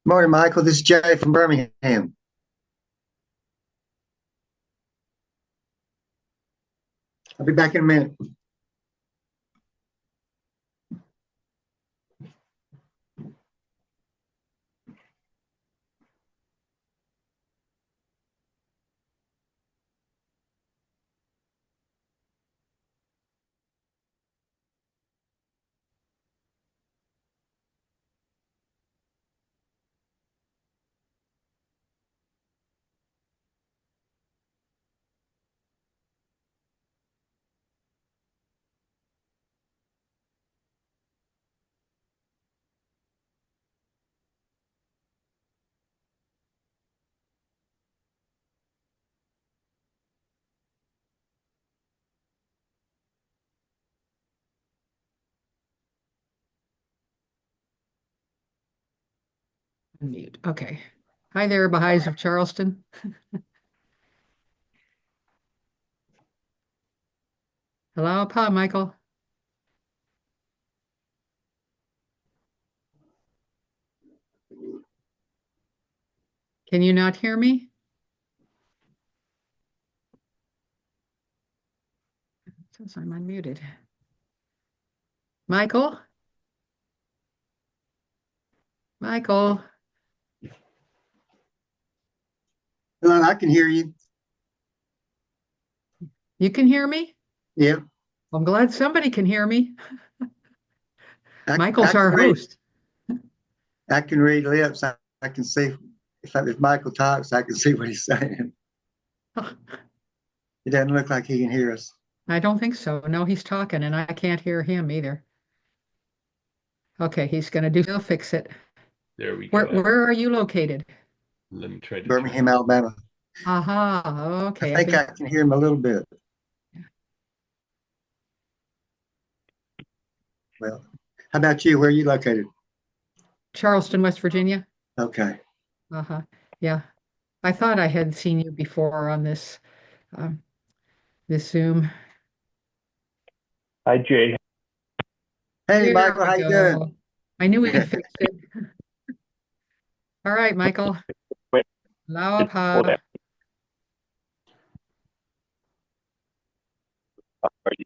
Morning, Michael. This is Jay from Birmingham. I'll be back in a minute. Mute. Okay. Hi there, Baha'is of Charleston. Hello, Pa, Michael. Can you not hear me? It says I'm unmuted. Michael? Michael, Hello, I can hear you. you can hear me? Yeah, I'm glad somebody can hear me. I Michael's can our read. host. I can read lips. I can see if Michael talks, I can see what he's saying. It doesn't look like he can hear us. I don't think so. No, he's talking and I can't hear him either. Okay, he's gonna do, he'll fix it. There we Where go. where are you located? Let me try to turn. Birmingham, Alabama. Aha, I okay, up think in I can hear him a little bit. Well, how about you? Where are you located? Charleston, West Virginia. Okay. Uh-huh. Yeah. I thought I had seen you before on um, this Zoom. Hi, Jay. Hey, There Michael, we how you doing? go. I knew he'd fix it. All right, Michael. Wait, just hold on. Lauapa. Are you-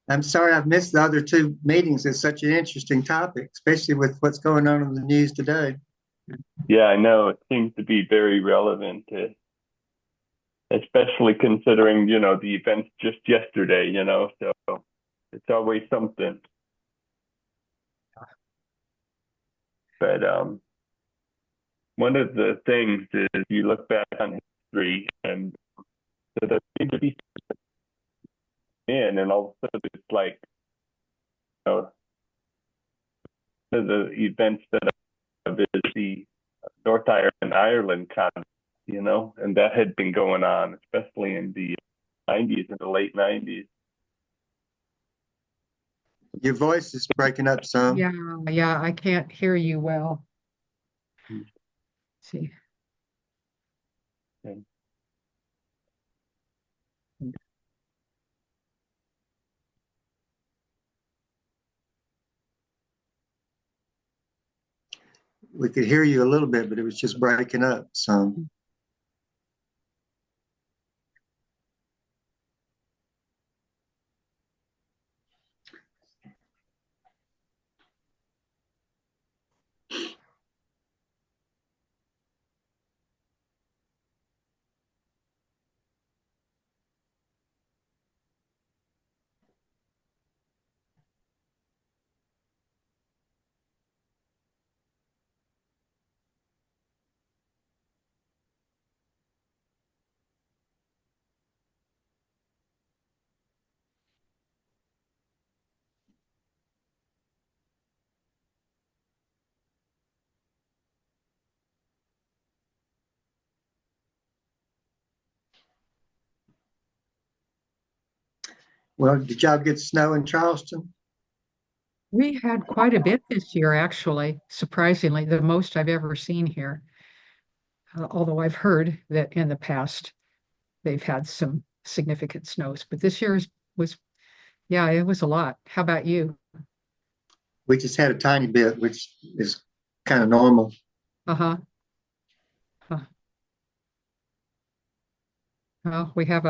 I'm sorry I've missed the other two meetings. It's such an interesting topic, especially with what's going on in the news today. Yeah, I know. It seems to be very relevant, especially considering, the events just yesterday, so it's always something. But one of the things is you look back on history and so there seems to be in, and all of a sudden it's like, know, one of the events that I have is the North Ireland conflict, and that had been going on, especially in the 90s, in the late 90s. Your voice is breaking up some. Yeah, yeah, I can't hear you well. See. And We could hear you a little bit, but it was just breaking up some. Well, did y'all get snow in Charleston? We had quite a bit this year, actually, surprisingly, the most I've ever seen here. Although I've heard that in the past they've had some significant snows, but this year's was, yeah, it was a lot. How about you? We just had a tiny bit, which is kind of normal. Uh-huh. Huh. Well, we have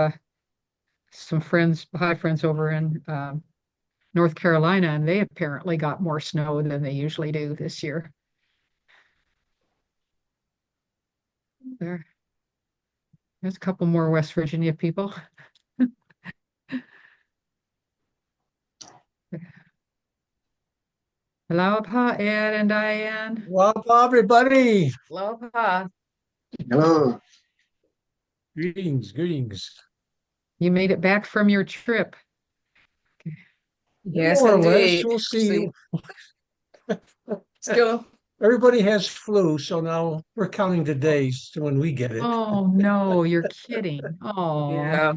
some friends, Baha'i friends over in North Carolina, and they apparently got more snow than they usually do this year. There's a couple more West Virginia people. Aloha, Ed and Diane. Aloha, everybody. Aloha. Hello. Greetings, greetings. You made it back from your trip. Yes, More or less, indeed. we'll see. Still, Everybody has flu, so now we're counting the days to when we get it. Oh no, you're kidding. Oh yeah,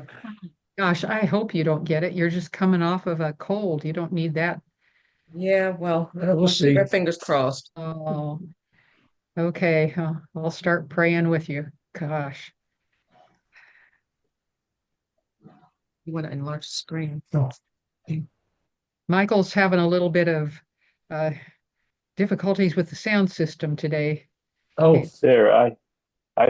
gosh, I hope you don't get it. You're just coming off of a cold. You don't need that. yeah. Well, We'll see. keep our fingers crossed. Oh, okay. I'll start praying with you. Gosh. You want to enlarge the screen? Oh, Michael's having a little bit of uh, difficulties with the sound system today. oh, There, I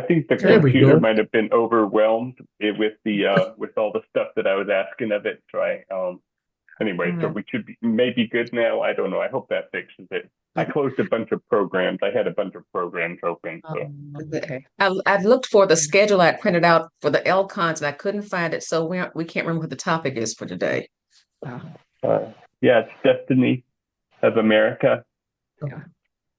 think the There we computer go. might have been overwhelmed with the with all the stuff that I was asking of it. So anyway, so we should be maybe good now. I don't know. I hope that fixes it. I closed a bunch of programs. I had a bunch of programs open. So Okay. I've looked for the schedule I printed out for the LCons and I couldn't find it, so we can't remember what the topic is for today. Uh, yeah, it's Destiny of America.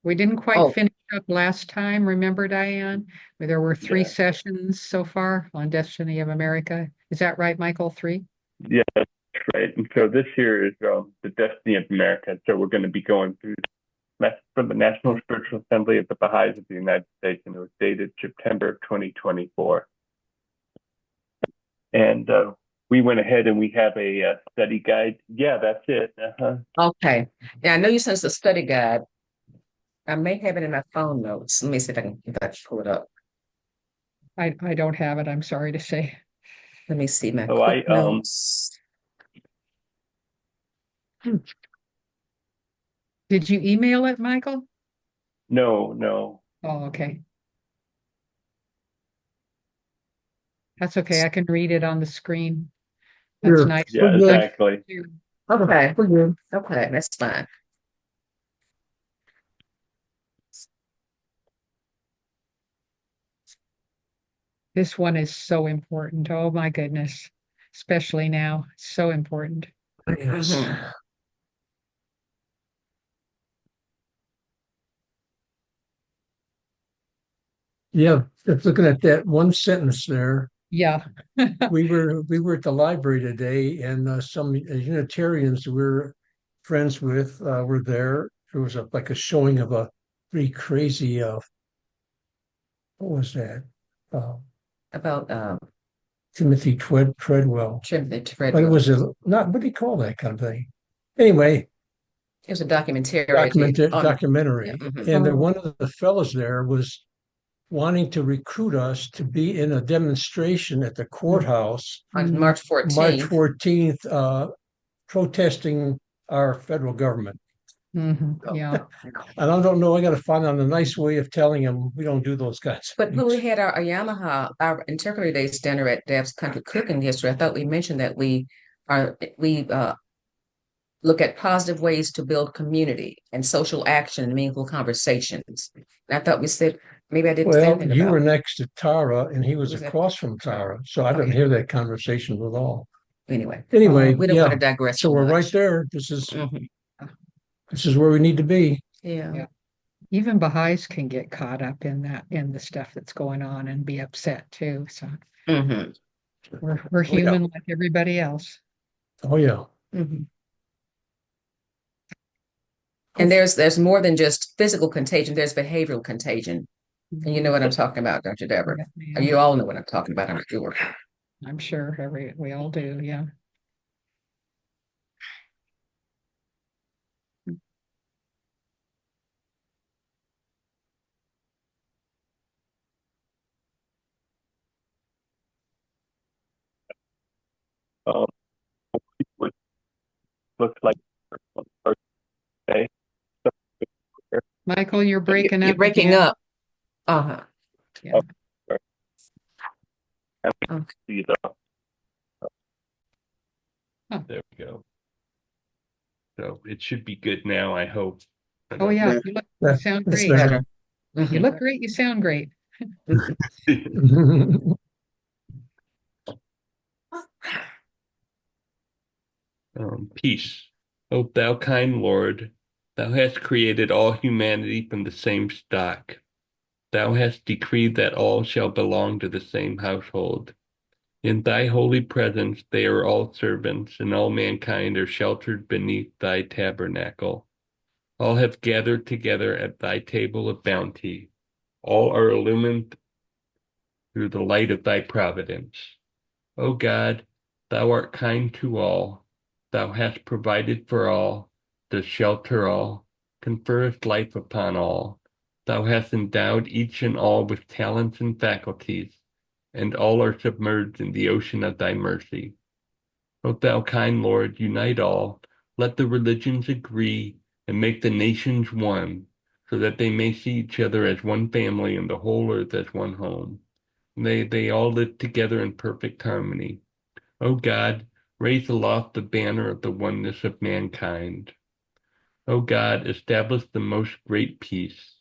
we didn't quite Oh. finish up last time, remember, Diane? Where there were three Yeah. sessions so far on Destiny of America. Is that right, Michael? 3? Yeah, that's right. And so this here is the Destiny of America. So we're going to be going through from the National Spiritual Assembly of the Baha'is of the United States, and it was dated September 2024. And we went ahead and we have a study guide. Yeah, that's it. Okay. Yeah, I know you sent us a study guide. I may have it in my phone notes. Let me see if I can pull it up. I don't have it, I'm sorry to say. Let me see my So quick notes. Did you email it, Michael? No. Oh, okay. That's okay. I can read it on the screen. That's Sure. nice. Yeah, We're good. exactly. Okay. we're good. Okay, that's fine. This one is so important. Oh my goodness. Especially now. So important. Yes. Mhm. Yeah, just looking at that one sentence there. Yeah. We were at the library today, and some Unitarians we're friends with were there. There was like a showing of a pretty crazy. What was that? Uh, About Timothy Treadwell. Timothy But it Treadwell. was not what do you call that kind of thing? Anyway, It was a documentary. documentary. Yeah, mhm. And one of the fellows there was wanting to recruit us to be in a demonstration at the courthouse On March 14th. 14th, protesting our federal government. Yeah. And I don't know, I got to find out a nice way of telling them we don't do those kinds of But when we things. had our Yamaha, our Interpreter Days dinner at Deb's Country Cooking yesterday, I thought we mentioned that we look at positive ways to build community and social action and meaningful conversations. And I thought we said, maybe I didn't say Well, anything you about were it. next to Tara and he was Was that- across from Tara. So I didn't Okay. hear that conversation at all. Anyway, Anyway, we don't yeah. want to digress So so we're much. right there. This Mhm. is where we need to be. Yeah. Yeah. Even Baha'is can get caught up in the stuff that's going on and be upset too. So Mhm. we're human like everybody else. Oh yeah. Mhm. And there's more than just physical contagion, there's behavioral contagion. And you know what I'm talking about, don't you, Deborah? Yeah, Or you all know what I'm talking about, I'm sure. I'm sure we all do. Yeah. Um, what looks like first day. Michael, you're breaking You're up breaking again. up. Uh-huh. Yeah. Okay. See the- There we go. So it should be good now, I hope. Oh, yeah. Yeah. You sound That's great. better. You look great. You sound great. Peace. O thou kind Lord, thou hast created all humanity from the same stock. Thou hast decreed that all shall belong to the same household. In thy holy presence they are all servants, and all mankind are sheltered beneath thy tabernacle. All have gathered together at thy table of bounty. All are illumined through the light of thy providence. O God, thou art kind to all. Thou hast provided for all, dost shelter all, conferrest life upon all. Thou hast endowed each and all with talents and faculties, and all are submerged in the ocean of thy mercy. O thou kind Lord, unite all, let the religions agree, and make the nations one, so that they may see each other as one family and the whole earth as one home. They all live together in perfect harmony. O God, raise aloft the banner of the oneness of mankind. O God, establish the most great peace.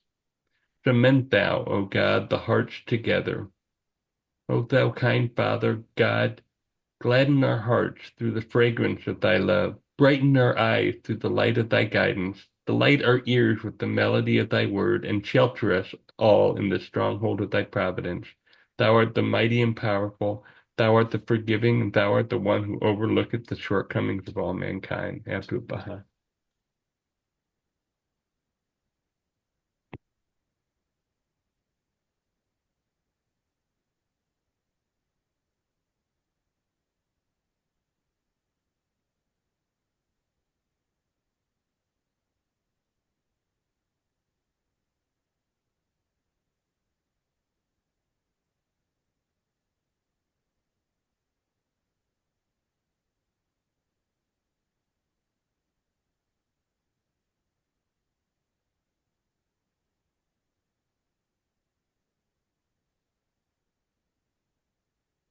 Cement thou, O God, the hearts together. O thou kind Father, God, gladden our hearts through the fragrance of thy love. Brighten our eyes through the light of thy guidance. Delight our ears with the melody of thy word, and shelter us all in the stronghold of thy providence. Thou art the mighty and powerful. Thou art the forgiving, and thou art the one who overlooketh the shortcomings of all mankind. Abdu'l-Baha.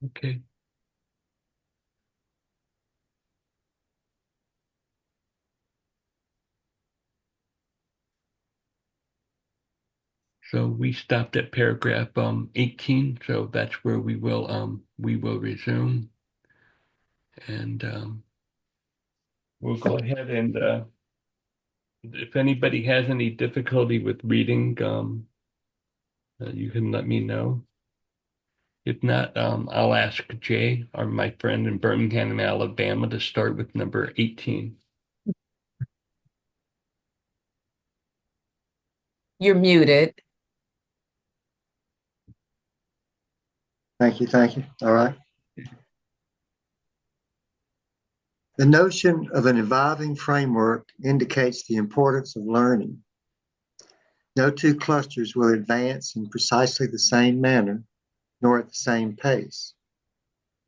Okay. So we stopped at paragraph 18, so that's where we will resume. And we'll go ahead and if anybody has any difficulty with reading, you can let me know. If not, I'll ask Jay, or my friend in Birmingham, Alabama, to start with number 18. You're muted. Thank you. Thank you. All right. The notion of an evolving framework indicates the importance of learning. No two clusters will advance in precisely the same manner, nor at the same pace.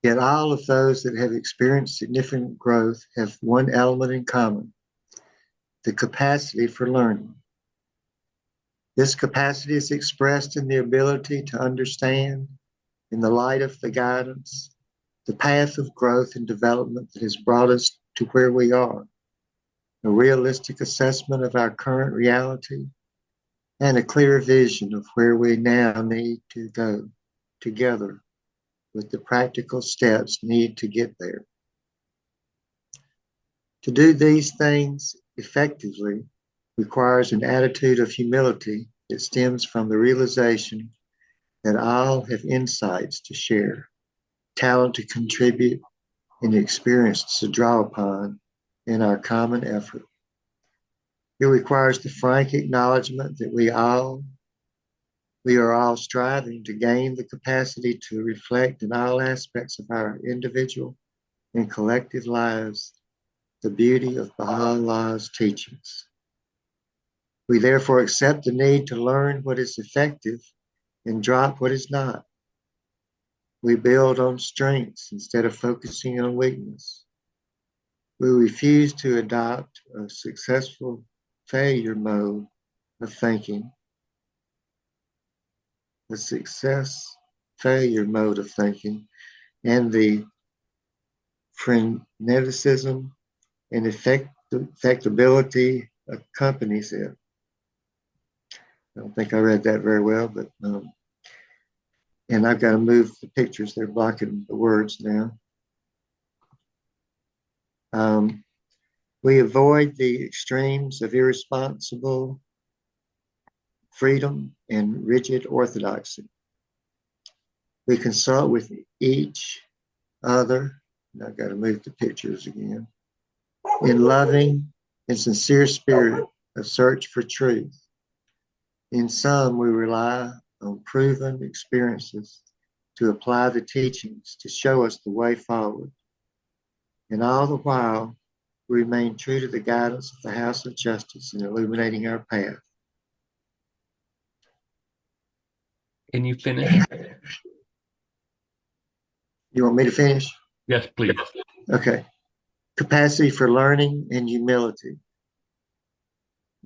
Yet all of those that have experienced significant growth have one element in common: the capacity for learning. This capacity is expressed in the ability to understand, in the light of the guidance, the path of growth and development that has brought us to where we are, a realistic assessment of our current reality, and a clear vision of where we now need to go, together with the practical steps needed to get there. To do these things effectively requires an attitude of humility that stems from the realization that all have insights to share, talent to contribute, and experience to draw upon in our common effort. It requires the frank acknowledgement that we are all striving to gain the capacity to reflect in all aspects of our individual and collective lives the beauty of Baha'u'llah's teachings. We therefore accept the need to learn what is effective and drop what is not. We build on strengths instead of focusing on weakness. We refuse to adopt a successful failure mode of thinking, the success failure mode of thinking, and the freneticism and effectability accompanies it. I don't think I read that very well, but and I've got to move the pictures. They're blocking the words now. We avoid the extremes of irresponsible freedom and rigid orthodoxy. We consult with each other. And I've got to move the pictures again. In loving and sincere spirit of search for truth. In some, we rely on proven experiences to apply the teachings to show us the way forward. And all the while, we remain true to the guidance of the house of justice in illuminating our path. Can you finish? You want me to finish? Yes, please. Okay. Capacity for learning and humility.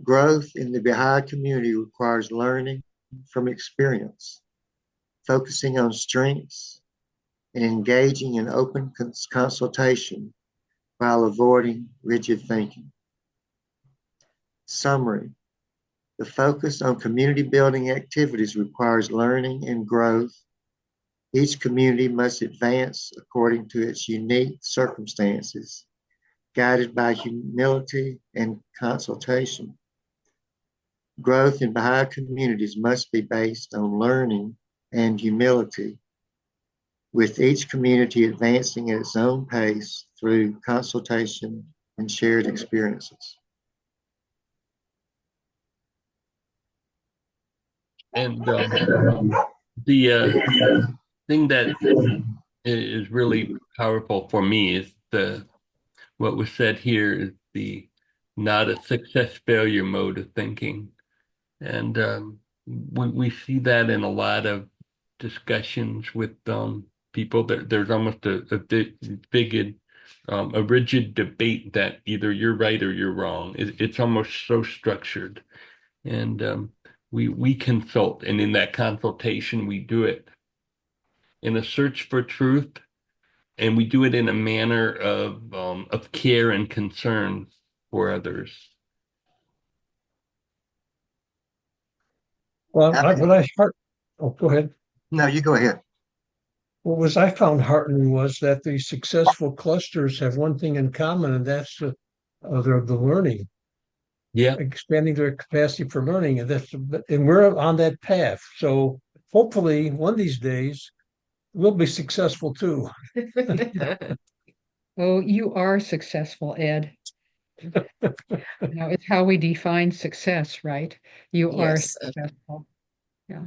Growth in the Baha'i community requires learning from experience, focusing on strengths, and engaging in open consultation while avoiding rigid thinking. Summary. The focus on community building activities requires learning and growth. Each community must advance according to its unique circumstances, guided by humility and consultation. Growth in Baha'i communities must be based on learning and humility, with each community advancing at its own pace through consultation and shared experiences. And the thing that is really powerful for me is what was said here is the not a success failure mode of thinking. And we see that in a lot of discussions with people. There's almost a rigid debate that either you're right or you're wrong. It's almost so structured. And we consult, and in that consultation, we do it in a search for truth, and we do it in a manner of care and concern for others. Well, go ahead. No, you go ahead. What was I found heartening was that the successful clusters have one thing in common, and that's the learning. Yeah. Expanding their capacity for learning, and we're on that path. So hopefully, one of these days, we'll be successful too. Oh, you are successful, Ed. It's how we define success, right? You are Yes. successful. Yeah.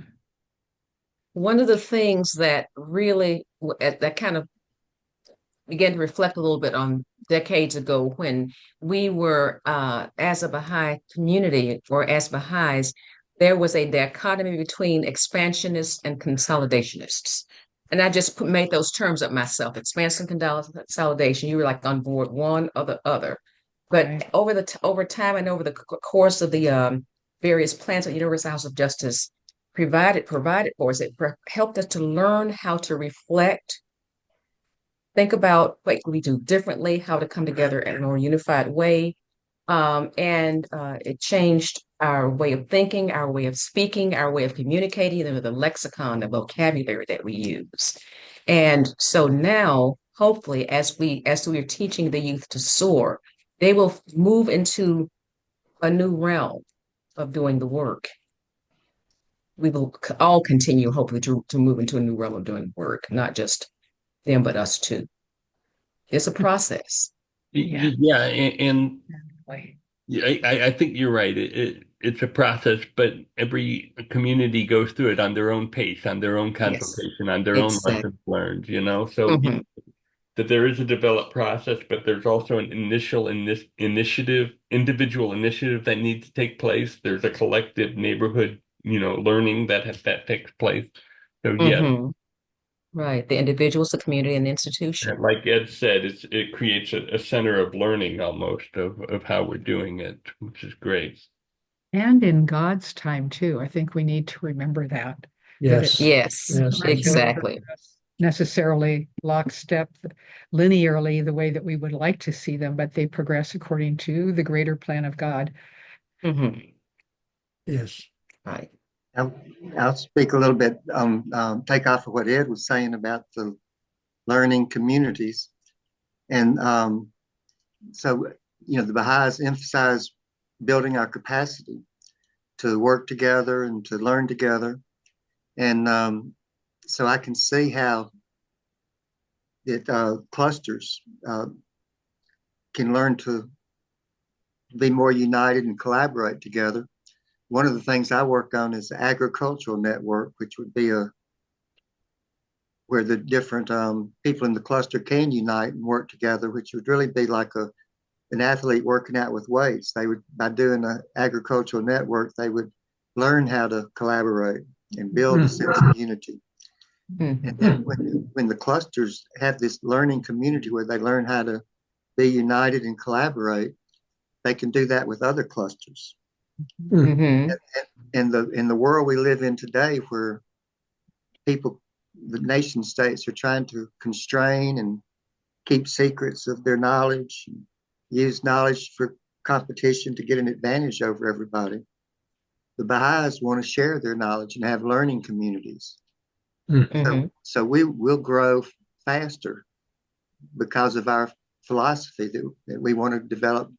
One of the things that really that kind of began to reflect a little bit on decades ago when we were, as a Baha'i community or as Baha'is, there was a dichotomy between expansionists and consolidationists. And I just made those terms up myself, expansion and consolidation. You were like on board one or the other. But Right. over time and over the course of the various plans that Universal House of Justice provided for us, it helped us to learn how to reflect, think about what we do differently, how to come together in a more unified way. And it changed our way of thinking, our way of speaking, our way of communicating, the lexicon, the vocabulary that we use. And so now, hopefully, as we are teaching the youth to soar, they will move into a new realm of doing the work. We will all continue, hopefully, to move into a new realm of doing work, not just them, but us too. It's a process. Yeah, and Right. I think you're right. It's a process, but every community goes through it on their own pace, on their own consultation, on their own Exactly. lessons learned, So Mhm. that there is a developed process, but there's also an initial individual initiative that needs to take place. There's a collective neighborhood, learning that takes place. So yeah, Mhm. Right. The individuals, the community, and the institution. and like Ed said, it creates a center of learning almost of how we're doing it, which is great. And in God's time too. I think we need to remember that Yes. Yes, Yes. aren't going to exactly. progress necessarily lockstep linearly the way that we would like to see them, but they progress according to the greater plan of God. Hmm. Yes. Right. I'll speak a little bit on, take off of what Ed was saying about the learning communities. And so, the Baha'is emphasize building our capacity to work together and to learn together. And so I can see how it clusters can learn to be more united and collaborate together. One of the things I work on is the agricultural network, which would be where the different people in the cluster can unite and work together, which would really be like an athlete working out with weights. They would, by doing an agricultural network, they would learn how to collaborate and build a sense of unity. And then when the clusters have this learning community where they learn how to be united and collaborate, they can do that with other clusters. Hmm. In the world we live in today, where the nation states are trying to constrain and keep secrets of their knowledge, and use knowledge for competition to get an advantage over everybody. The Baha'is want to share their knowledge and have learning communities. So we will grow faster because of our philosophy that we want to develop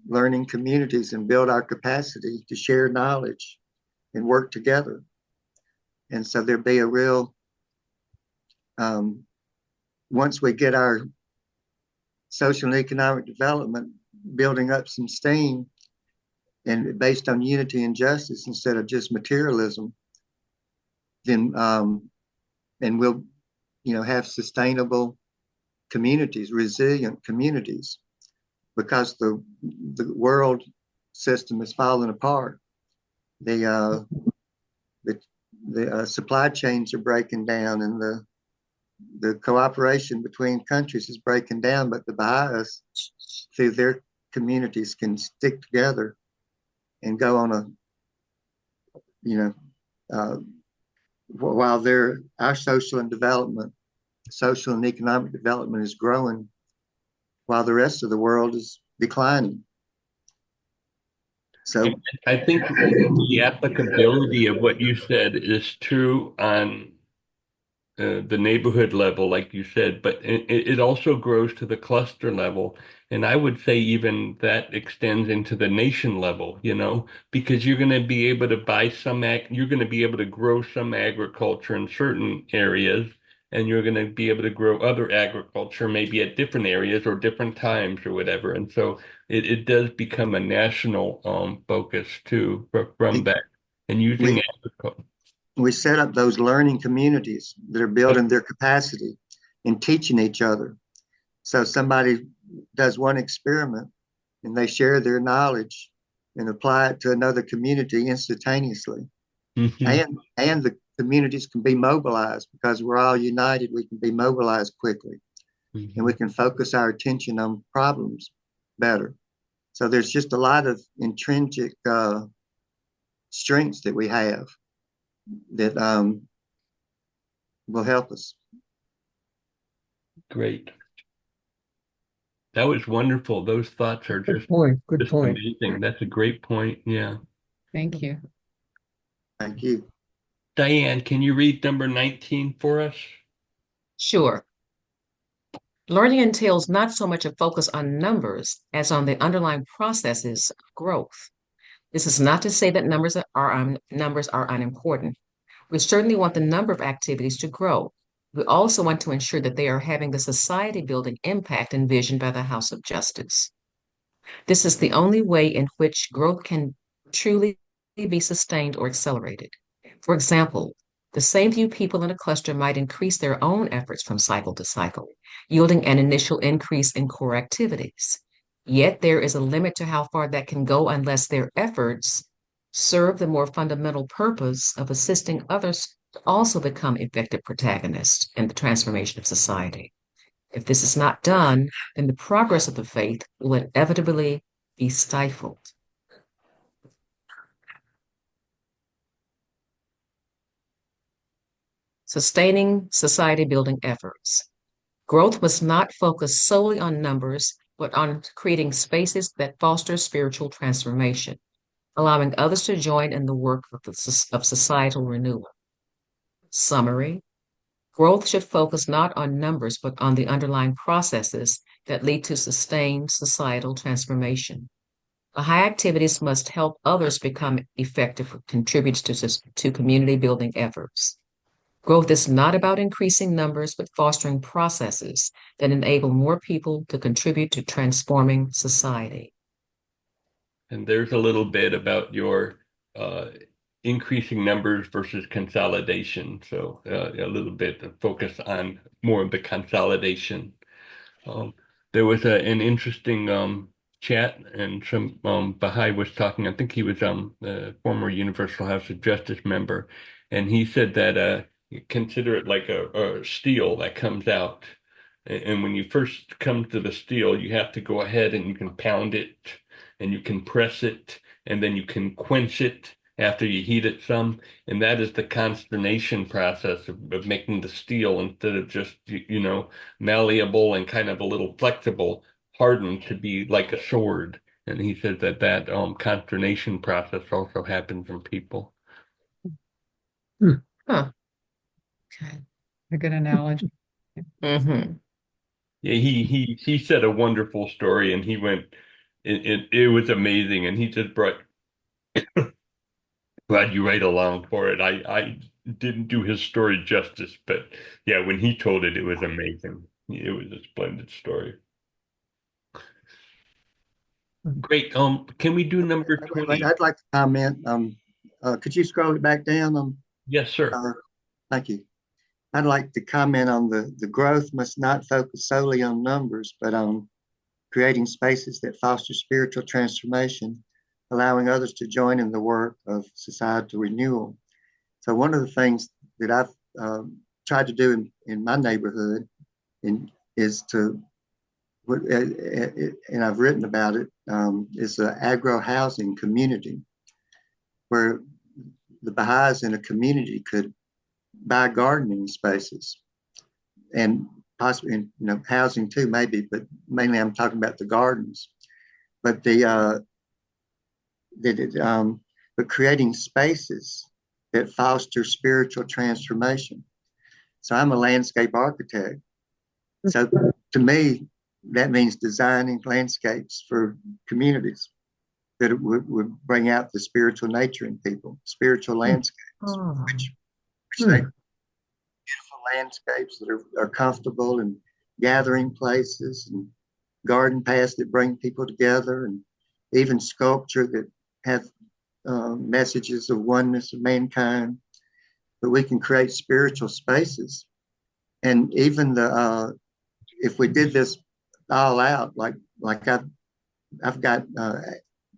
learning communities and build our capacity to share knowledge and work together. And so there'll be a real, once we get our social and economic development building up some steam and based on unity and justice instead of just materialism, then and we'll have sustainable communities, resilient communities, because the world system is falling apart. The supply chains are breaking down, and the cooperation between countries is breaking down. But the Baha'is, through their communities, can stick together and go on while our social and economic development is growing, while the rest of the world is declining. So I think the applicability of what you said is true on the neighborhood level, like you said, but it also grows to the cluster level. And I would say even that extends into the nation level, because you're going to be able to you're going to be able to grow some agriculture in certain areas, and you're going to be able to grow other agriculture maybe at different areas or different times or whatever. And so it does become a national focus too from that. And using we agriculture. we set up those learning communities that are building their capacity and teaching each other. So somebody does one experiment and they share their knowledge and apply it to another community instantaneously. Mhm. And the communities can be mobilized because we're all united. We can be mobilized quickly, and we can focus our attention on problems better. So there's just a lot of intrinsic strengths that we have that will help us. Great. That was wonderful. Those thoughts are Good point. Good just point. amazing. That's a great point. Yeah. Thank you. Thank you. Diane, can you read number 19 for us? Sure. Learning entails not so much a focus on numbers as on the underlying processes of growth. This is not to say that numbers are unimportant. We certainly want the number of activities to grow. We also want to ensure that they are having the society building impact envisioned by the House of Justice. This is the only way in which growth can truly be sustained or accelerated. For example, the same few people in a cluster might increase their own efforts from cycle to cycle, yielding an initial increase in core activities. Yet there is a limit to how far that can go unless their efforts serve the more fundamental purpose of assisting others to also become effective protagonists in the transformation of society. If this is not done, then the progress of the faith will inevitably be stifled. Sustaining society building efforts. Growth must not focus solely on numbers, but on creating spaces that foster spiritual transformation, allowing others to join in the work of societal renewal. Summary. Growth should focus not on numbers, but on the underlying processes that lead to sustained societal transformation. Baha'i activities must help others become effective contributors to community building efforts. Growth is not about increasing numbers, but fostering processes that enable more people to contribute to transforming society. And there's a little bit about your increasing numbers versus consolidation. So a little bit of focus on more of the consolidation. There was an interesting chat, and some Baha'i was talking. I think he was a former Universal House of Justice member, and he said that consider it like a steel that comes out. And when you first come to the steel, you have to go ahead and you can pound it and you can press it and then you can quench it after you heat it some. And that is the consternation process of making the steel instead of just, malleable and kind of a little flexible, hardened to be like a sword. And he said that consternation process also happens in people. Huh. Okay. A good analogy. Mm-hmm. Yeah, he said a wonderful story, and he went. It was amazing, and he just brought. Glad you right along for it. I didn't do his story justice, but yeah, when he told it, it was amazing. It was a splendid story. Great. Can we do number 20? I'd like to comment. Could you scroll it back down? Yes, sir. Thank you. I'd like to comment on the growth must not focus solely on numbers, but on creating spaces that foster spiritual transformation, allowing others to join in the work of societal renewal. So one of the things that I've tried to do in my neighborhood is to, and I've written about it, is the agro-housing community, where the Baha'is in a community could buy gardening spaces and possibly, housing too, maybe, but mainly I'm talking about the gardens. But but creating spaces that foster spiritual transformation. So I'm a landscape architect. So to me, that means designing landscapes for communities that would bring out the spiritual nature in people, spiritual landscapes, which they beautiful landscapes that are comfortable and gathering places and garden paths that bring people together, and even sculpture that have messages of oneness of mankind. But we can create spiritual spaces, and even if we did this all out, like I've got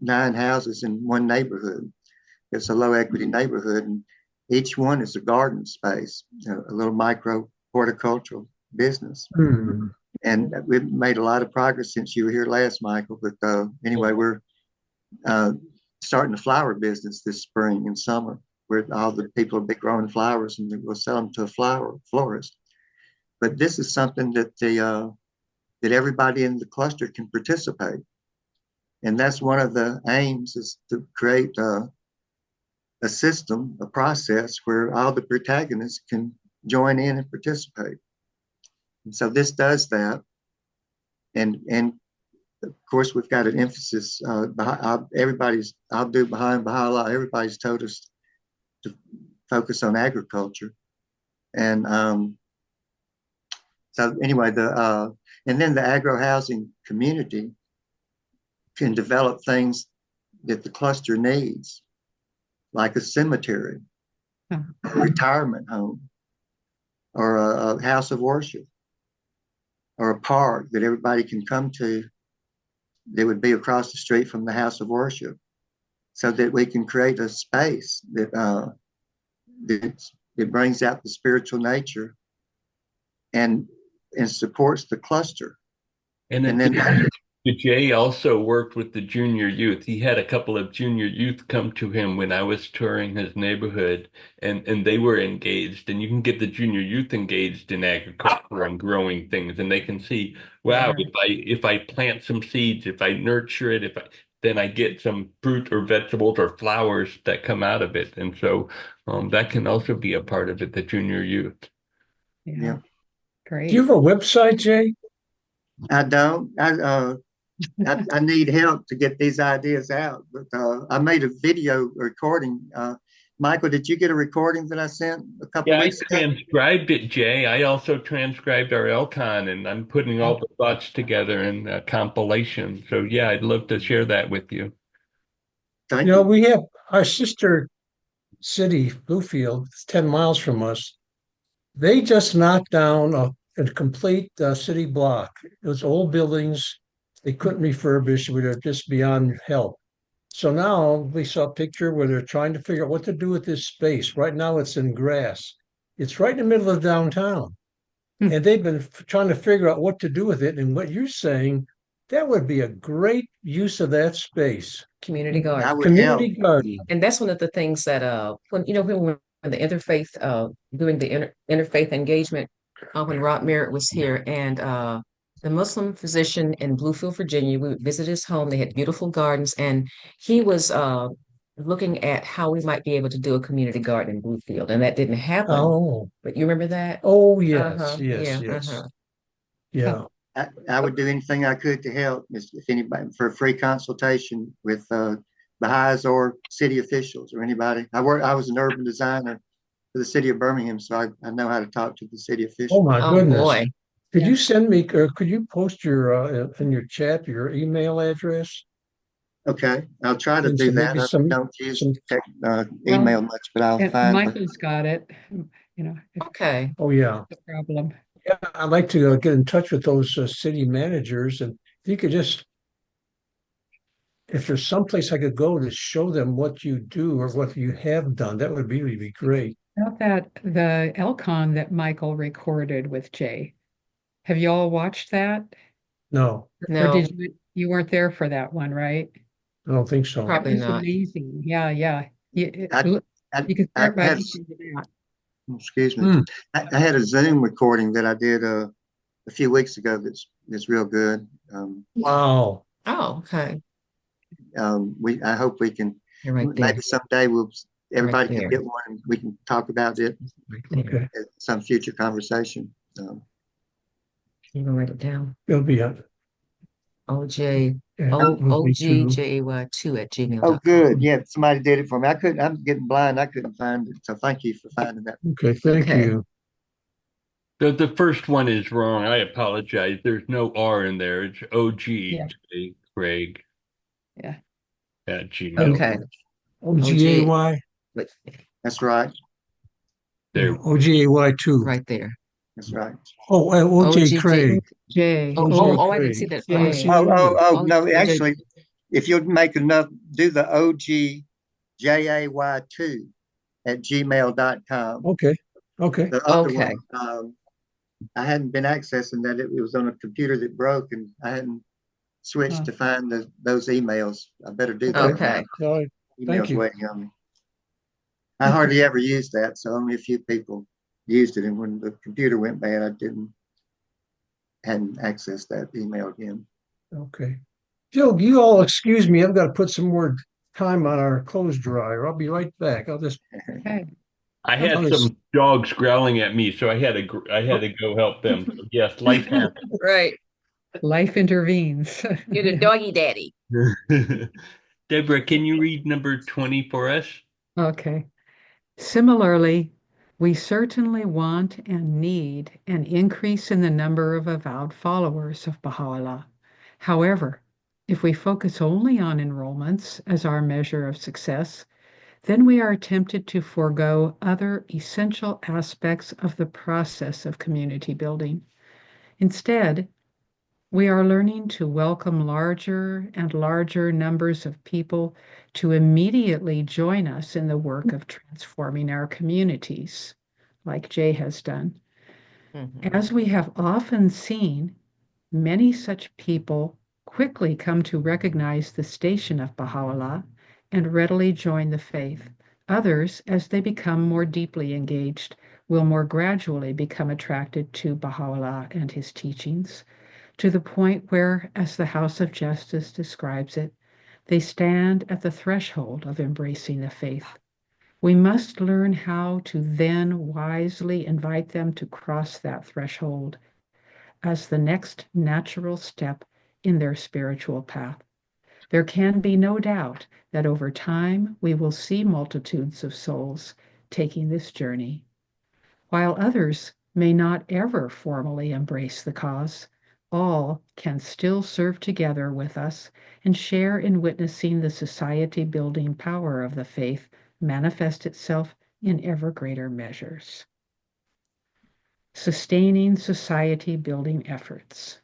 9 houses in one neighborhood. It's a low equity neighborhood, and each one is a garden space, a little micro horticultural business. And we've made a lot of progress since you were here last, Michael. But anyway, we're starting a flower business this spring and summer, where all the people will be growing flowers and we'll sell them to a florist. But this is something that that everybody in the cluster can participate. And that's one of the aims, is to create a system, a process where all the protagonists can join in and participate. And so this does that. And of course, we've got an emphasis. I'll do behind Baha'u'llah. Everybody's told us to focus on agriculture. And so anyway, and then the agro-housing community can develop things that the cluster needs, like a cemetery, a retirement home, or a house of worship, or a park that everybody can come to that would be across the street from the house of worship, so that we can create a space that brings out the spiritual nature and supports the cluster. And then Jay also worked with the junior youth. He had a couple of junior youth come to him when I was touring his neighborhood, and they were engaged. And you can get the junior youth engaged in agriculture and growing things, and they can see, wow, Yeah. if I plant some seeds, if I nurture it, if I then I get some fruit or vegetables or flowers that come out of it. And so that can also be a part of it, the junior youth. Yeah. Yeah. Do Great. you have a website, Jay? I don't. I need help to get these ideas out, but I made a video recording. Michael, did you get a recording that I sent a couple Yeah, of I weeks ago? transcribed it, Jay. I also transcribed our Elcon, and I'm putting all the thoughts together in a compilation. So yeah, I'd love to share that with you. Thank You know, you. we have our sister city, Bluefield, it's 10 miles from us. They just knocked down a complete city block. It was old buildings they couldn't refurbish. We were just beyond help. So now we saw a picture where they're trying to figure out what to do with this space. Right now it's in grass. It's right in the middle of downtown. Hmm. And they've been trying to figure out what to do with it. And what you're saying, that would be a great use of that space. Community I garden. would help. Community garden. And that's one of the things that when the interfaith doing the interfaith engagement when Rob Merritt was here and the Muslim physician in Bluefield, Virginia, we would visit his home. They had beautiful gardens, and he was looking at how we might be able to do a community garden in Bluefield, and that didn't happen. Oh, But you remember that? oh yes, Uh-huh. yes, Yeah. yes. Uh-huh. Yeah. I would do anything I could to help if anybody for a free consultation with Baha'is or city officials or anybody. I was an urban designer for the city of Birmingham, so I know how to talk to the city Oh officials. my Oh goodness. boy. Could Yeah. you send me, or could you post your in your chat your email address? Okay, I'll try to And do so that. maybe I some don't use some. email much, but I'll And find. Michael's got it, if Okay. Oh yeah, the problem. yeah. I'd like to get in touch with those city managers, and if you could just, if there's someplace I could go to show them what you do or what you have done, that would really be great. About that, the Elcon that Michael recorded with Jay. Have you all watched that? No, Or did No, you weren't there for that one, right? I don't think so. probably It's not. amazing. Yeah, yeah. I, I, You can I start by had, listening to that. excuse me, Hmm. I had a Zoom recording that I did a few weeks ago. That's real good. Wow. Oh, okay. I hope we can You're right there. maybe someday everybody can there. get one and we can talk about it Right there. Okay, at some future conversation. You can write it down. it'll be a. OJ, Yeah, O with me too. OGJAY2 at Oh, gmail.com. good. Yeah, somebody did it for me. I'm getting blind. I couldn't find it. So thank you for finding that. Okay, thank Okay. you. The first one is wrong. I apologize. There's no R in there. It's Yeah. OG Craig Yeah. at Gmail. Okay. OGAY. Wait, That's right. There. OGAY2. right there. That's right. Oh, OJ OGJ. Craig. Jay. I didn't see that. Jay. Oh, Jay. Oh, no, OJ. actually, if you'll make enough, do the OGJAY2 at gmail.com. Okay, okay. The other Okay. one, I hadn't been accessing that. It was on a computer that broke and I hadn't switched to find those emails. I better do that. Okay. All right. Thank Emails you. waiting on me. I hardly ever used that, so only a few people used it. And when the computer went bad, hadn't accessed that email again. Okay. Jill, you all excuse me. I've got to put some more time on our clothes dryer. I'll be right back. I'll just. Okay. I had I'll just- some dogs growling at me, so I had to go help them. So yes, life happens. Right. Life intervenes. You're the doggy daddy. Deborah, can you read number 20 for us? Okay. Similarly, we certainly want and need an increase in the number of avowed followers of Baha'u'llah. However, if we focus only on enrollments as our measure of success, then we are tempted to forego other essential aspects of the process of community building. Instead, we are learning to welcome larger and larger numbers of people to immediately join us in the work of transforming our communities, like Jay has done. Mhm. As we have often seen, many such people quickly come to recognize the station of Baha'u'llah and readily join the faith. Others, as they become more deeply engaged, will more gradually become attracted to Baha'u'llah and his teachings, to the point where, as the House of Justice describes it, they stand at the threshold of embracing the faith. We must learn how to then wisely invite them to cross that threshold as the next natural step in their spiritual path. There can be no doubt that over time we will see multitudes of souls taking this journey. While others may not ever formally embrace the cause, all can still serve together with us and share in witnessing the society building power of the faith manifest itself in ever greater measures. Sustaining society building efforts.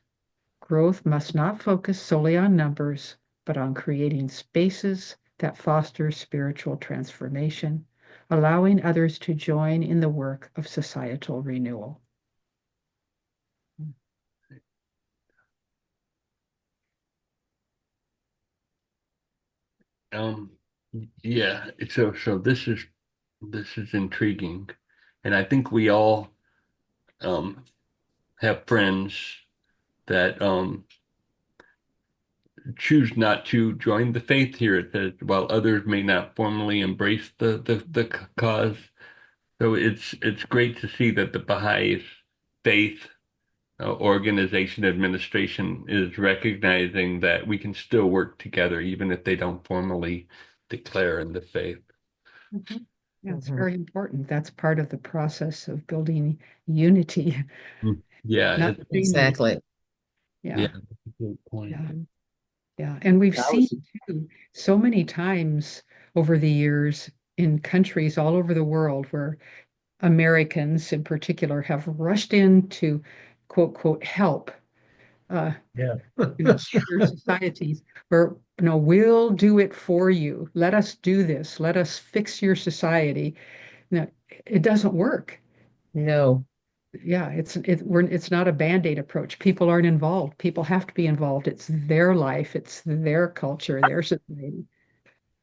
Growth must not focus solely on numbers, but on creating spaces that foster spiritual transformation, allowing others to join in the work of societal renewal. Um, yeah, so this is intriguing. And I think we all um have friends that choose not to join the faith here, that while others may not formally embrace the cause. So it's great to see that the Baha'i Faith organization administration is recognizing that we can still work together even if they don't formally declare in the faith. Mhm. Yeah, it's Mhm. very important. That's part of the process of building unity, Yeah, not the same. Exactly. yeah, Yeah, that's a good point. yeah, yeah. And we've I seen was too so many times over the years in countries all over the world where Americans in particular have rushed in to quote, quote, help uh, Yeah. their societies where, we'll do it for you. Let us do this. Let us fix your society. No, it doesn't work. No. Yeah, it's not a band-aid approach. People aren't involved. People have to be involved. It's their life, it's their culture, their society.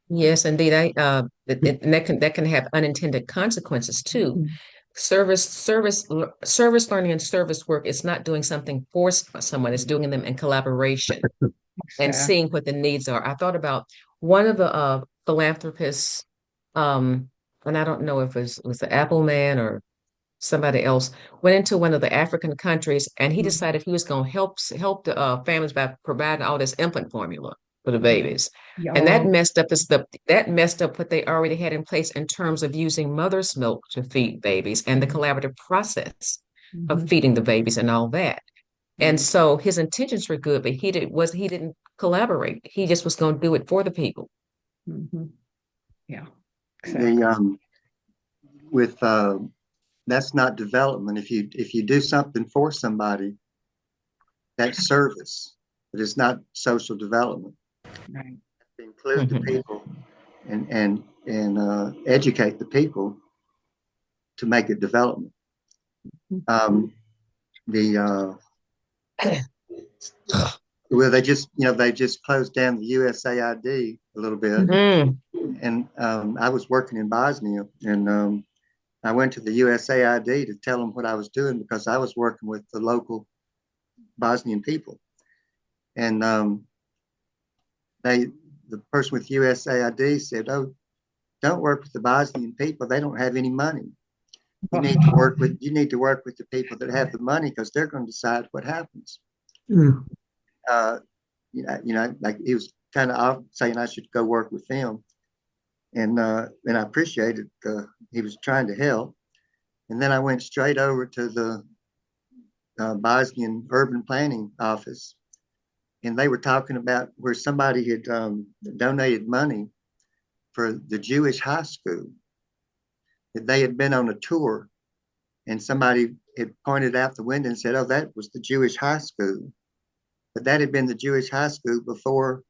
Yes, indeed. And that can have unintended consequences too. Mhm. Service learning and service work is not doing something for someone, it's doing them in collaboration and Exactly. seeing what the needs are. I thought about one of the philanthropists, um, and I don't know if it was the Apple Man or somebody else, went into one of the African countries, and he Mhm. decided he was going to help the families by providing all this infant formula for the Yeah. babies. Yeah, And that oh, messed up what they already had in place in terms of using mother's milk to feed babies and the mhm, collaborative process of mhm, feeding the babies and all that. And mhm, so his intentions were good, but he didn't collaborate. He just was going to do it for the people. mhm. Yeah, the exactly. with that's not development. If you do something for somebody, that's service, but it's not social development. Right. Include the Mhm. people and educate the people to make it development. Mhm. Um, the well, they just closed down the USAID a little bit, Mm. and I was working in Bosnia, and I went to the USAID to tell them what I was doing because I was working with the local Bosnian people, and they the person with USAID said, "Oh, don't work with the Bosnian people. They don't have any money. You need to work with the people that have the money because they're going to decide what happens." Mm. Uh, like he was kind of saying I should go work with them, and I appreciated he was trying to help. And then I went straight over to the Bosnian Urban Planning Office, and they were talking about where somebody had donated money for the Jewish high school. That they had been on a tour, and somebody had pointed out the window and said, "Oh, that was the Jewish high school." But that had been the Jewish high school before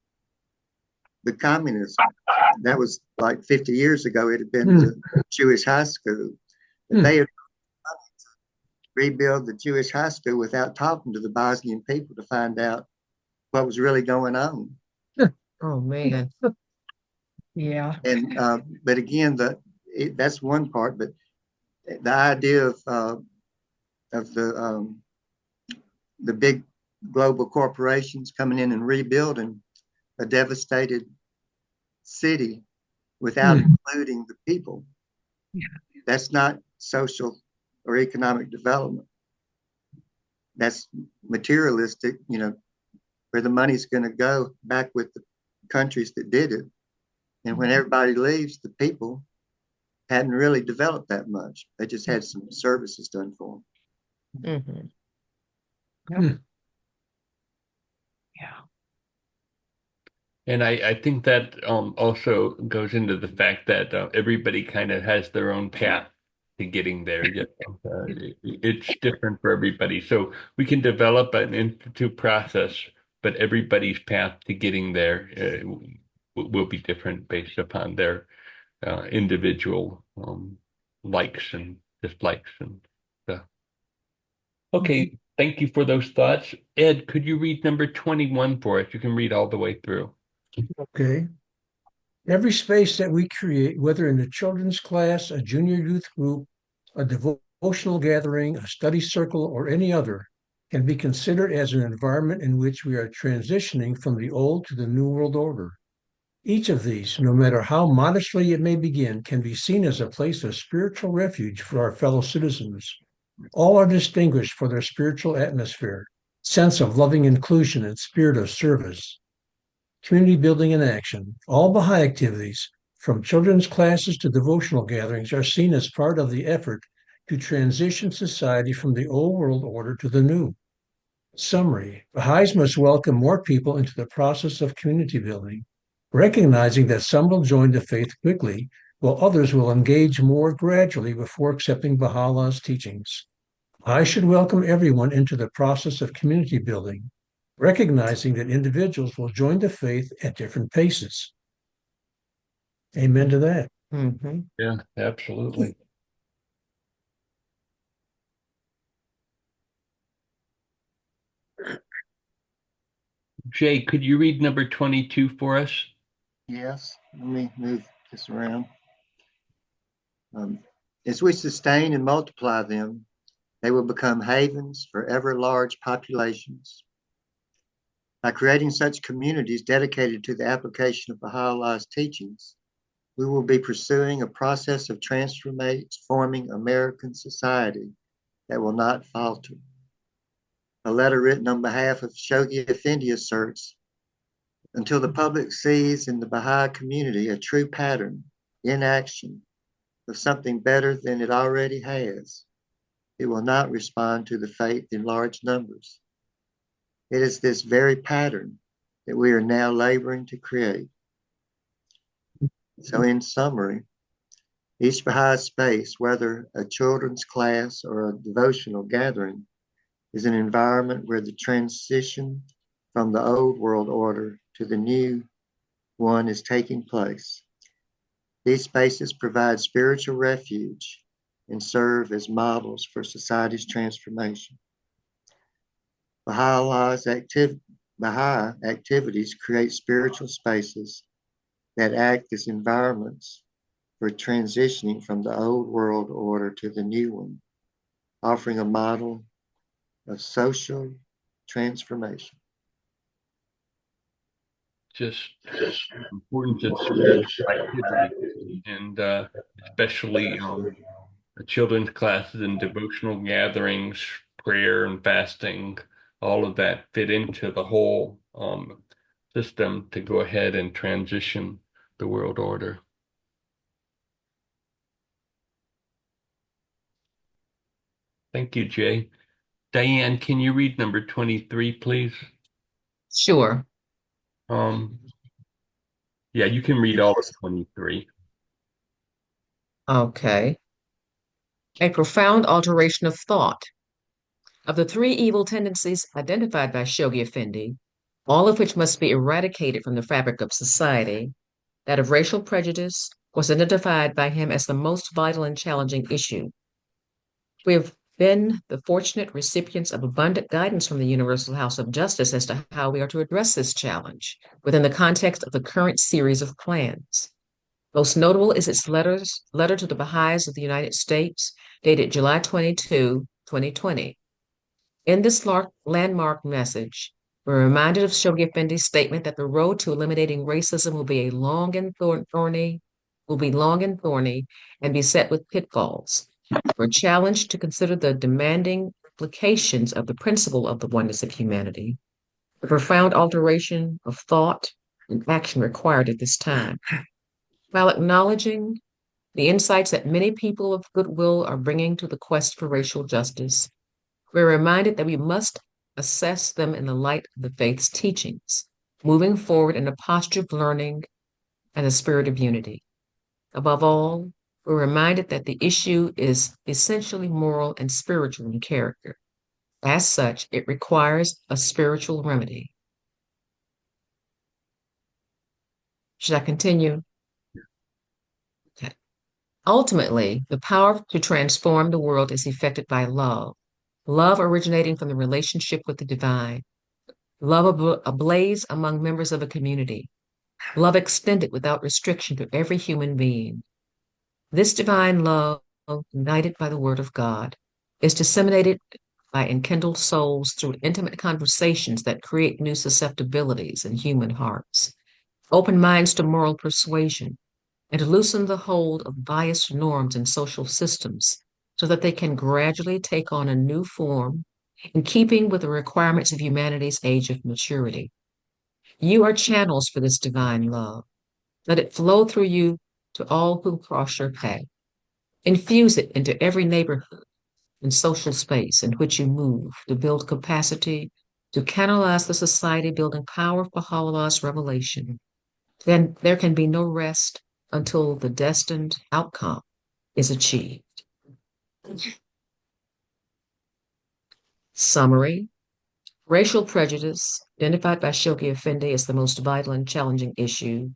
the communism. That was like 50 years ago. It had been Mm. the Jewish high school. But Mm. they had rebuilt the Jewish high school without talking to the Bosnian people to find out what was really going on. Oh man. Yeah. And but again, that's one part. But the idea of the big global corporations coming in and rebuilding a devastated city without including the people, that's not social or economic development. That's materialistic, where the money's going to go back with the countries that did it. And when everybody leaves, the people hadn't really developed that much. They just had some services done for them. Hmm. Yeah. And I think that also goes into the fact that everybody kind of has their own path to getting there. It's different for everybody. So we can develop an institute process, but everybody's path to getting there will be different based upon their individual likes and dislikes and stuff. Okay, thank you for those thoughts. Ed, could you read number 21 for us? You can read all the way through. Okay. Every space that we create, whether in a children's class, a junior youth group, a devotional gathering, a study circle, or any other, can be considered as an environment in which we are transitioning from the old to the new world order. Each of these, no matter how modestly it may begin, can be seen as a place of spiritual refuge for our fellow citizens. All are distinguished for their spiritual atmosphere, sense of loving inclusion, and spirit of service. Community building and action. All Baha'i activities, from children's classes to devotional gatherings, are seen as part of the effort to transition society from the old world order to the new. Summary: Baha'is must welcome more people into the process of community building, recognizing that some will join the faith quickly, while others will engage more gradually before accepting Baha'u'llah's teachings. I should welcome everyone into the process of community building, recognizing that individuals will join the faith at different paces. Amen to that. Hmm. Yeah, absolutely. Jay, could you read number 22 for us? Yes, let me move this around. As we sustain and multiply them, they will become havens for ever large populations. By creating such communities dedicated to the application of Baha'u'llah's teachings, we will be pursuing a process of transforming American society that will not falter. A letter written on behalf of Shoghi Effendi asserts, until the public sees in the Baha'i community a true pattern in action of something better than it already has, it will not respond to the faith in large numbers. It is this very pattern that we are now laboring to create. So in summary, each Baha'i space, whether a children's class or a devotional gathering, is an environment where the transition from the old world order to the new one is taking place. These spaces provide spiritual refuge and serve as models for society's transformation. Baha'i activities create spiritual spaces that act as environments for transitioning from the old world order to the new one, offering a model of social transformation. Just importance of spiritual activity, and especially the children's classes and devotional gatherings, prayer and fasting, all of that fit into the whole system to go ahead and transition the world order. Thank you, Jay. Diane, can you read number 23, please? Sure. Yeah, you can read all of 23. Okay. A profound alteration of thought. Of the three evil tendencies identified by Shoghi Effendi, all of which must be eradicated from the fabric of society, that of racial prejudice was identified by him as the most vital and challenging issue. We have been the fortunate recipients of abundant guidance from the Universal House of Justice as to how we are to address this challenge within the context of the current series of plans. Most notable is its letter to the Baha'is of the United States, dated July 22, 2020. In this landmark message, we're reminded of Shoghi Effendi's statement that the road to eliminating racism will be long and thorny, and beset with pitfalls. We're challenged to consider the demanding implications of the principle of the oneness of humanity, the profound alteration of thought and action required at this time, while acknowledging the insights that many people of goodwill are bringing to the quest for racial justice. We're reminded that we must assess them in the light of the faith's teachings, moving forward in a posture of learning and a spirit of unity. Above all, we're reminded that the issue is essentially moral and spiritual in character. As such, it requires a spiritual remedy. Should I continue? Okay. Ultimately, the power to transform the world is effected by love. Love originating from the relationship with the divine. Love ablaze among members of a community. Love extended without restriction to every human being. This divine love, united by the word of God, is disseminated by enkindled souls through intimate conversations that create new susceptibilities in human hearts, open minds to moral persuasion, and to loosen the hold of biased norms and social systems so that they can gradually take on a new form in keeping with the requirements of humanity's age of maturity. You are channels for this divine love. Let it flow through you to all who cross your path. Infuse it into every neighborhood and social space in which you move to build capacity to canalize the society building power of Baha'u'llah's revelation. Then there can be no rest until the destined outcome is achieved. Summary. Racial prejudice, identified by Shoghi Effendi as the most vital and challenging issue,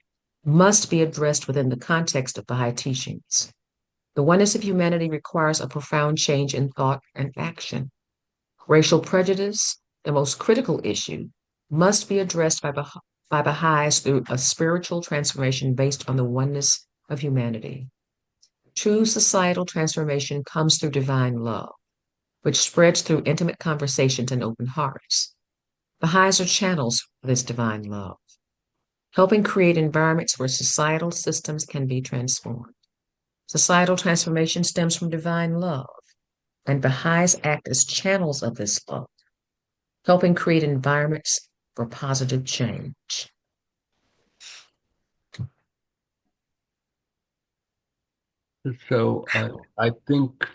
must be addressed within the context of Baha'i teachings. The oneness of humanity requires a profound change in thought and action. Racial prejudice, the most critical issue, must be addressed by Baha'is through a spiritual transformation based on the oneness of humanity. True societal transformation comes through divine love, which spreads through intimate conversations and open hearts. Baha'is are channels for this divine love, helping create environments where societal systems can be transformed. Societal transformation stems from divine love, and Baha'is act as channels of this love, helping create environments for positive change. So I think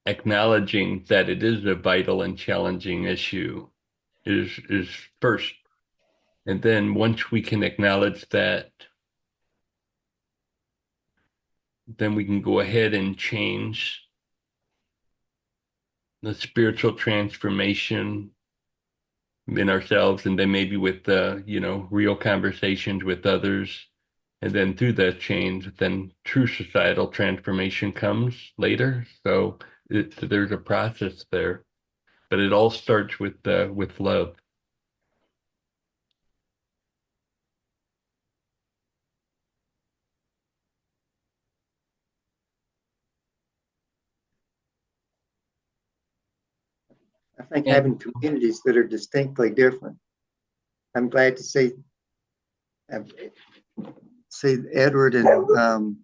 acknowledging that it is a vital and challenging issue is first. And then once we can acknowledge that, then we can go ahead and change the spiritual transformation in ourselves, and then maybe with real conversations with others. And then through that change, then true societal transformation comes later. So there's a process there, but it all starts with love. I think having communities that are distinctly different. I'm glad to see Edward and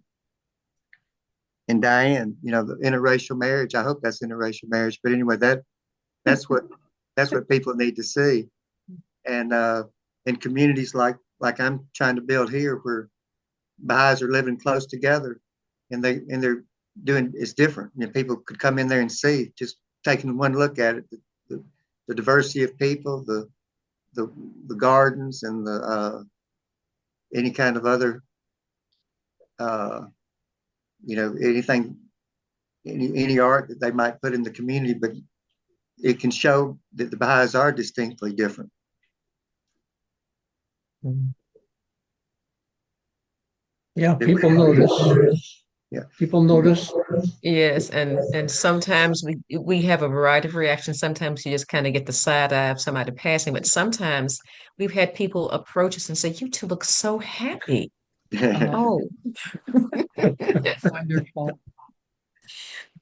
Diane. The interracial marriage. I hope that's interracial marriage. But anyway, that's what people need to see. And in communities like I'm trying to build here, where Baha'is are living close together, and they're doing it's different. People could come in there and see, just taking one look at it, the diversity of people, the gardens, and the any kind of other anything, any art that they might put in the community, but it can show that the Baha'is are distinctly different. Yeah, people notice. People notice. Yes, and sometimes we have a variety of reactions. Sometimes you just kind of get the side eye of somebody passing, but sometimes we've had people approach us and say, "You two look so happy." Oh, Wonderful.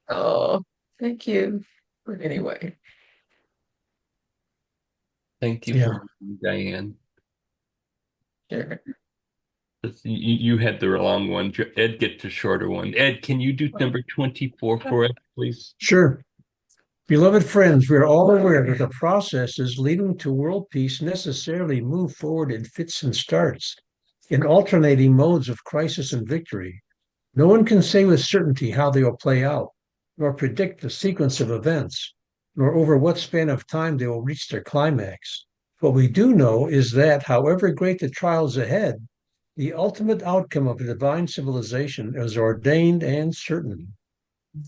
oh, thank you. But anyway, Thank you Yeah. for reading, Diane. sure. You had the long one. Ed gets the shorter one. Ed, can you do number 24 for us, please? Sure. Beloved friends, we are all aware that the processes leading to world peace necessarily move forward in fits and starts, in alternating modes of crisis and victory. No one can say with certainty how they will play out, nor predict the sequence of events, nor over what span of time they will reach their climax. What we do know is that, however great the trials ahead, the ultimate outcome of a divine civilization is ordained and certain.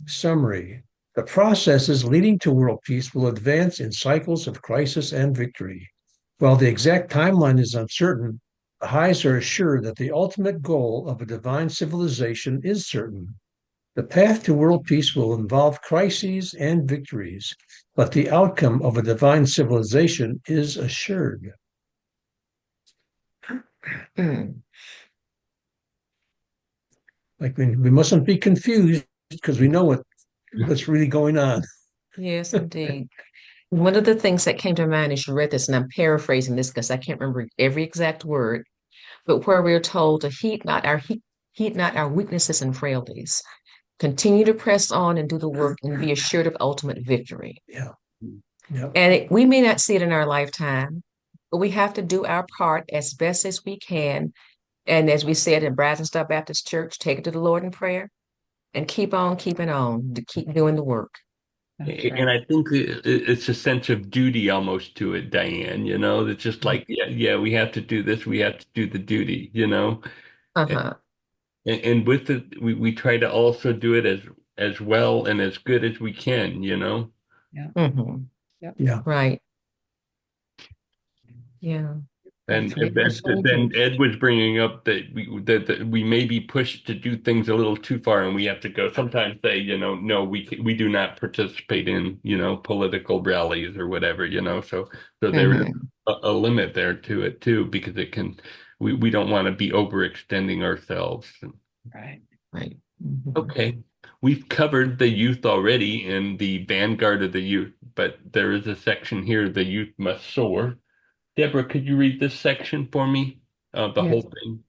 Summary. The processes leading to world peace will advance in cycles of crisis and victory. While the exact timeline is uncertain, the Baha'is are assured that the ultimate goal of a divine civilization is certain. The path to world peace will involve crises and victories, but the outcome of a divine civilization is assured. Mm. Like we mustn't be confused because we know what's really going on. Yes, indeed. One of the things that came to mind as you read this, and I'm paraphrasing this because I can't remember every exact word, but where we're told to heed not our weaknesses and frailties. Continue to press on and do the work and be assured of ultimate victory. Yeah. Yeah. And we may not see it in our lifetime, but we have to do our part as best as we can. And as we said in Brazenstock Baptist Church, take it to the Lord in prayer and keep on keeping on to keep doing the work. That's And right. I think it's a sense of duty almost to it, Diane. It's just like, yeah, we have to do this. We have to do the duty. And, Uh-huh. and with it, we try to also do it as well and as good as we can. Yeah. Hmm. Yep. Yeah. Right. Yeah. And That's what we're then soldiers. Ed was bringing up that we may be pushed to do things a little too far, and we have to go sometimes say, no, we do not participate in, political rallies or whatever. So there is Hmm. a limit there to it too, because we don't want to be overextending ourselves. Right. Right. Mhm. Okay, we've covered the youth already in the vanguard of the youth, but there is a section here, the youth must soar. Deborah, could you read this section for me? The Yes. whole thing.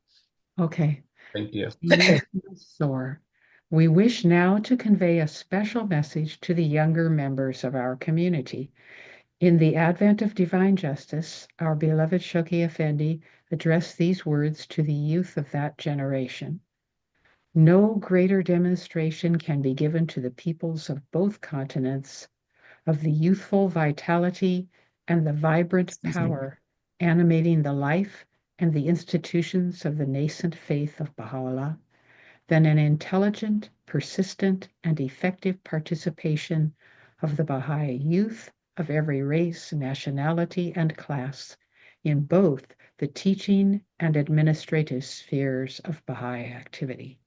Okay. Thank you. Youth must soar. We wish now to convey a special message to the younger members of our community. In the advent of divine justice, our beloved Shoki Effendi addressed these words to the youth of that generation. No greater demonstration can be given to the peoples of both continents of the youthful vitality and the vibrant power animating the life and the institutions of the nascent faith of Baha'u'llah than an intelligent, persistent, and effective participation of the Baha'i youth of every race, nationality, and class in both the teaching and administrative spheres of Baha'i activity.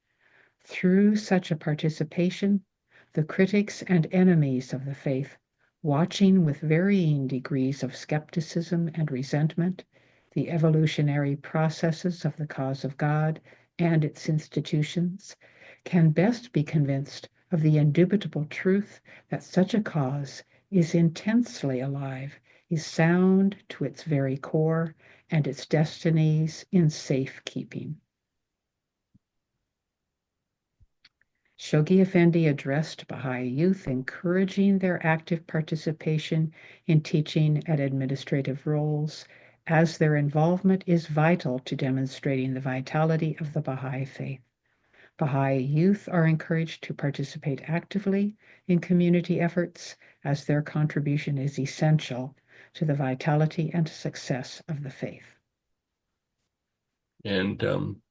Through such a participation, the critics and enemies of the faith, watching with varying degrees of skepticism and resentment the evolutionary processes of the cause of God and its institutions, can best be convinced of the indubitable truth that such a cause is intensely alive, is sound to its very core, and its destinies in safe keeping. Shoghi Effendi addressed Baha'i youth, encouraging their active participation in teaching and administrative roles, as their involvement is vital to demonstrating the vitality of the Baha'i faith. Baha'i youth are encouraged to participate actively in community efforts, as their contribution is essential to the vitality and success of the faith. And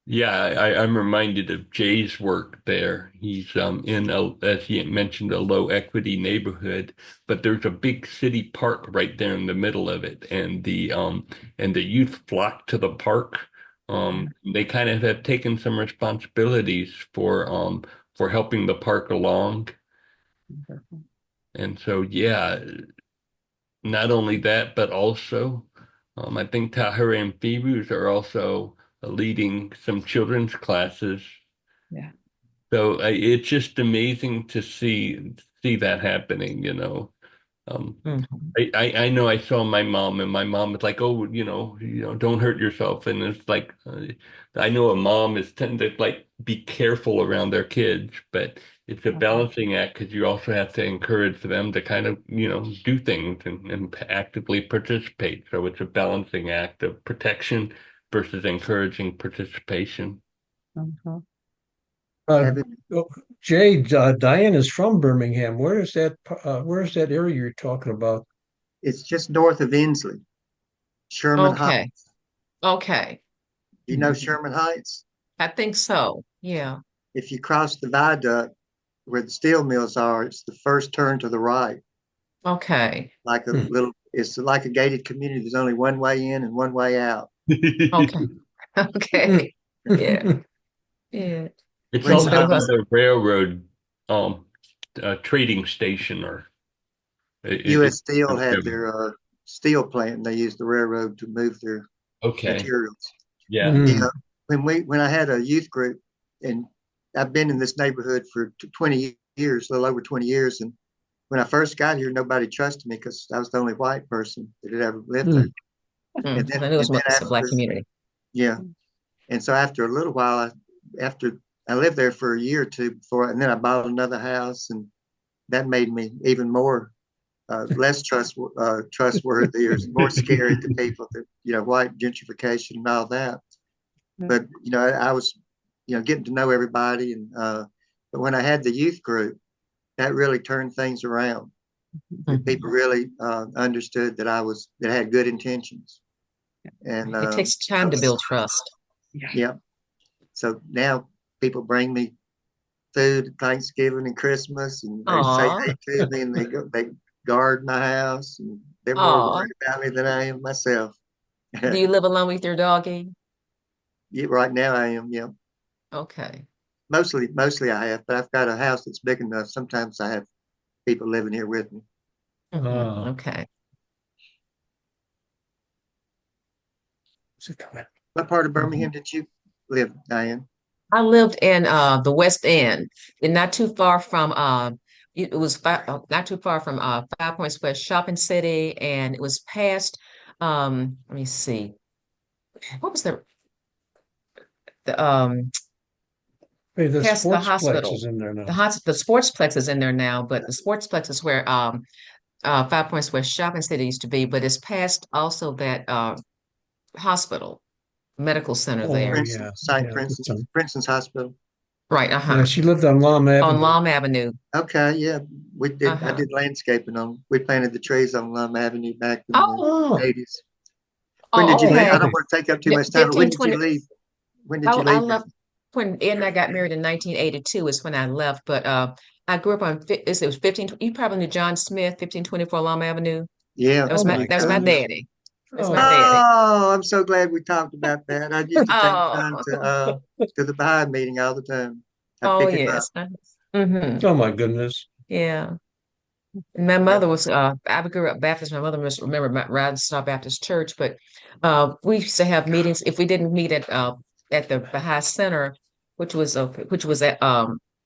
yeah, I'm reminded of Jay's work there. He's as he mentioned, a low equity neighborhood, but there's a big city park right there in the middle of it, and the youth flock to the park. They kind of have taken some responsibilities for for helping the park along. And so, yeah, not only that, but also, I think Tahira and Firuz are also leading some children's classes. Yeah. So it's just amazing to see that happening, you know. Mhm. I know I saw my mom, and my mom was like, "Oh, don't hurt yourself." And it's like, I know a mom is tend to like be careful around their kids, but it's a balancing act because you also have to encourage them to kind of, do things and actively participate. So it's a balancing act of protection versus encouraging participation. Uh-huh. Having, Oh, Jay, Diane is from Birmingham. Where is that area you're talking about? it's just north of Inslee, Sherman Okay. Heights. Okay. You know Sherman Heights? I think so. Yeah. If you cross the viaduct where the steel mills are, it's the first turn to the right. Okay. Hmm. It's like a gated community. There's only one way in and one way out. Okay. Okay. Yeah. Hmm. Yeah. It's When also So by was the railroad um trading station, or U.S. Steel it's had their steel plant, and they used the railroad to move their okay. materials. Yeah. Hmm. Yeah, when I had a youth group, and I've been in this neighborhood for 20 years, a little over 20 years, and when I first got here, nobody trusted me because I was the only white person that had ever lived there. And then, I knew it and was then it's a black after, community. yeah, and so after a little while, after I lived there for a year or two before, and then I bought another house, and that made me even more less trustworthy or more scary to people that white gentrification and all that. But I was getting to know everybody, and but when I had the youth group, that really turned things around. That Mhm. people really understood that I had good intentions, and It takes time to build trust. yeah. So now people bring me food at Thanksgiving and Christmas, and they say Aw. hey to me, and they guard my house, and they're more Aw. worried about me than I am myself. Do you live alone with your doggy? Yeah, right now I am, yeah. Okay. Mostly I have, but I've got a house that's big enough. Sometimes I have people living here with me. Ah, Okay. what's it coming? What part of Mhm. Birmingham did you live, Diane? I lived in the West End, and not too far from not too far from 5 Points West Shopping City, and it was past let me see, what was the Hey, the past the Sportsplex hospital. is in there now. The sportsplex is in there now, but the sportsplex is where 5 Points West Shopping City used to be, but it's past also that hospital, medical center Oh there. Princeton, yeah, St. yeah. Princeton's Hospital. Right, Yeah, uh-huh. she lived on Lom On Avenue. Lom Avenue. Okay, yeah, I Uh-huh. did landscaping we planted the trees on Lum Avenue back in the Oh, Oh, 80s. When did oh, you leave? I okay. don't okay. want to take up too Yeah, much time, but when 15, did you 20. leave? When did you I leave? left when Ed and I got married in 1982 is when I left, but I grew up on it was 15, you probably knew John Smith, 1524 Lom Avenue. Yeah, Oh my That was my goodness. daddy. That's my Oh, daddy. oh, I'm so glad we talked about that. I used to take Oh, John to the Baha'i meeting all the time. I'd oh pick him up. yes. Mm-hmm. oh my goodness. Yeah. And my Yep. mother was I grew up Baptist. My mother must remember Riding Star Baptist Church, but we used to have meetings if we didn't meet at the Baha'i Center, which was at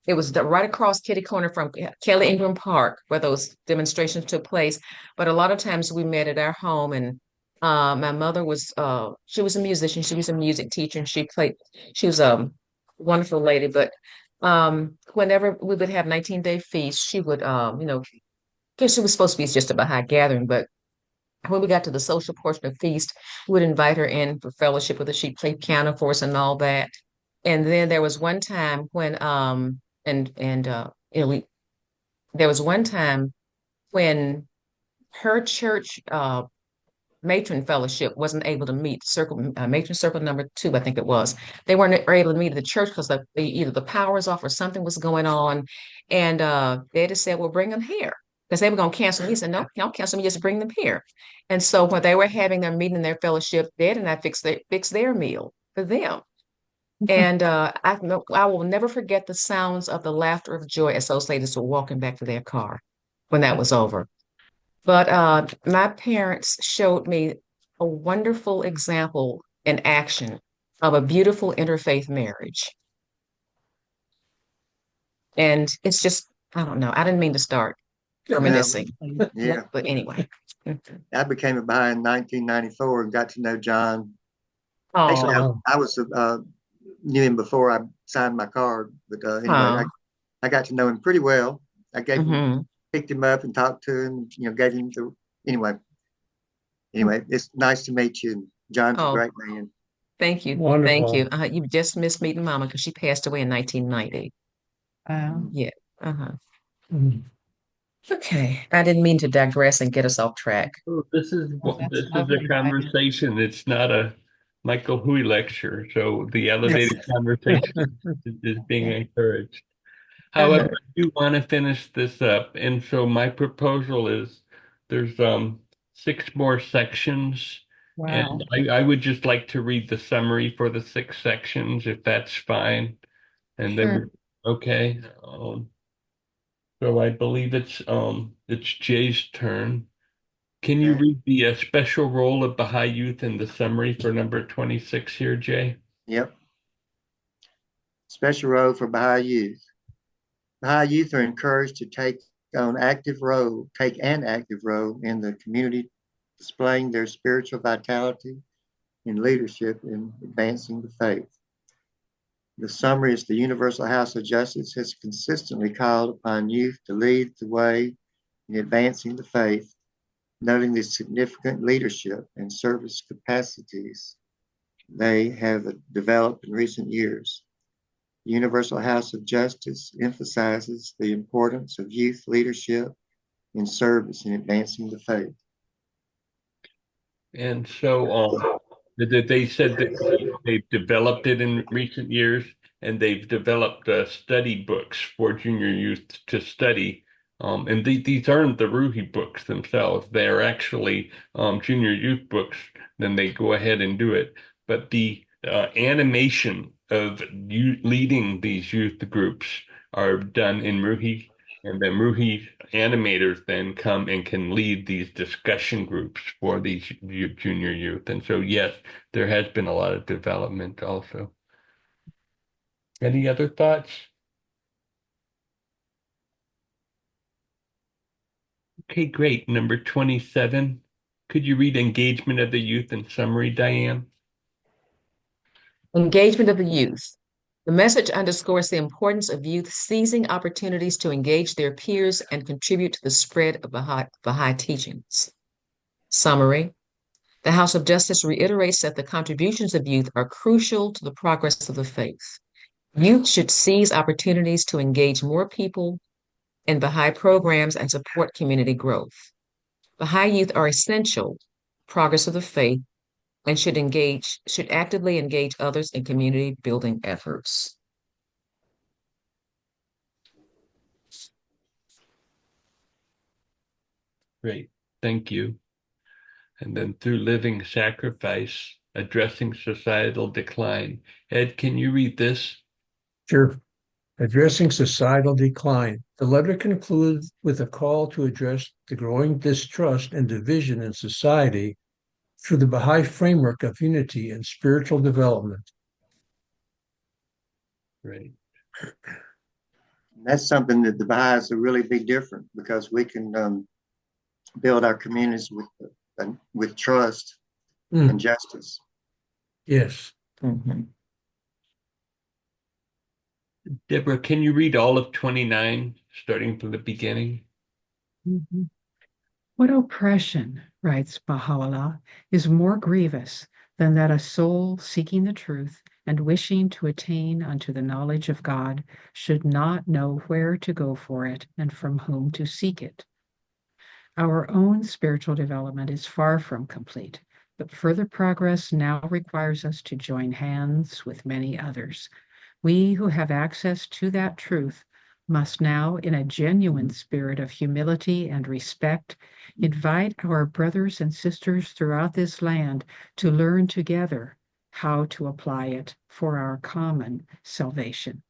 it was right across kitty corner from Kelly Ingram Park where those demonstrations took place. But a lot of times we met at our home, and my mother was she was a musician. She was a music teacher, and she was a wonderful lady. But whenever we would have 19-day feasts, she would guess it was supposed to be just a Baha'i gathering, but when we got to the social portion of the feast, we would invite her in for fellowship with us. She played piano for us and all that. And then there was one time when we there was one time when her church matron fellowship wasn't able to meet matron circle number 2, I think it was. They weren't able to meet at the church because either the power was off or something was going on. And they just said, well, bring them here. Because they were going to cancel me. He said, no, don't cancel me, just bring them here. And so when they were having their meeting, their fellowship, Dad and I fixed their meal for them. And I will never forget the sounds of the laughter of joy associated with walking back to their car when that was over. But my parents showed me a wonderful example in action of a beautiful interfaith marriage. And it's just, I don't know, I didn't mean to start reminiscing, Yeah, but anyway. I became a Baha'i in 1994 and got to know John. Actually, Oh, I was knew him before I signed my card, but anyway, oh, I got to know him pretty well. I hmm. picked him up and talked to him. Gave him the anyway. Anyway, it's nice to meet you. And John's a Oh, great man. thank you. Thank Wonderful. you. You just missed meeting Mama because she passed away in 1990. Mm. Yeah. Uh-huh. Mm. Okay. I didn't mean to digress and get us off track. Oh, Oh, that's this is a lovely, Diane. conversation. It's not a Michael Hui lecture. So the elevated conversation is being encouraged. However, Uh-huh. I do want to finish this up. And so my proposal is there's six more sections. Wow. And I would just like to read the summary for the six sections, if that's fine. And then Sure. okay. So I believe it's Jay's turn. Can you Okay. read the special role of Baha'i youth in the summary for number 26 here, Jay? Yep. Special role for Baha'i youth. Baha'i youth are encouraged to take an active role in the community, displaying their spiritual vitality and leadership in advancing the faith. The summary is the Universal House of Justice has consistently called upon youth to lead the way in advancing the faith, noting the significant leadership and service capacities they have developed in recent years. The Universal House of Justice emphasizes the importance of youth leadership and service in advancing the faith. And so they said that they've developed it in recent years, and they've developed study books for junior youth to study. And these aren't the Ruhi books themselves. They're actually junior youth books. Then they go ahead and do it. But the animation of you leading these youth groups are done in Ruhi, and the Muhi animators then come and can lead these discussion groups for these junior youth. And so, yes, there has been a lot of development also. Any other thoughts? Okay, great. Number 27. Could you read engagement of the youth in summary, Diane? Engagement of the youth. The message underscores the importance of youth seizing opportunities to engage their peers and contribute to the spread of Baha'i teachings. Summary. The House of Justice reiterates that the contributions of youth are crucial to the progress of the faith. Youth should seize opportunities to engage more people in Baha'i programs and support community growth. Baha'i youth are essential progress of the faith and should actively engage others in community building efforts. Great. Thank you. And then through living sacrifice, addressing societal decline. Ed, can you read this? Sure. Addressing societal decline. The letter concludes with a call to address the growing distrust and division in society through the Baha'i framework of unity and spiritual development. Right. That's something that the Baha'is are really be different because we can build our communities with trust and justice. Yes. Mhm. Deborah, can you read all of 29, starting from the beginning? Mhm. What oppression, writes Baha'u'llah, is more grievous than that a soul seeking the truth and wishing to attain unto the knowledge of God should not know where to go for it and from whom to seek it. Our own spiritual development is far from complete, but further progress now requires us to join hands with many others. We who have access to that truth must now, in a genuine spirit of humility and respect, invite our brothers and sisters throughout this land to learn together how to apply it for our common salvation.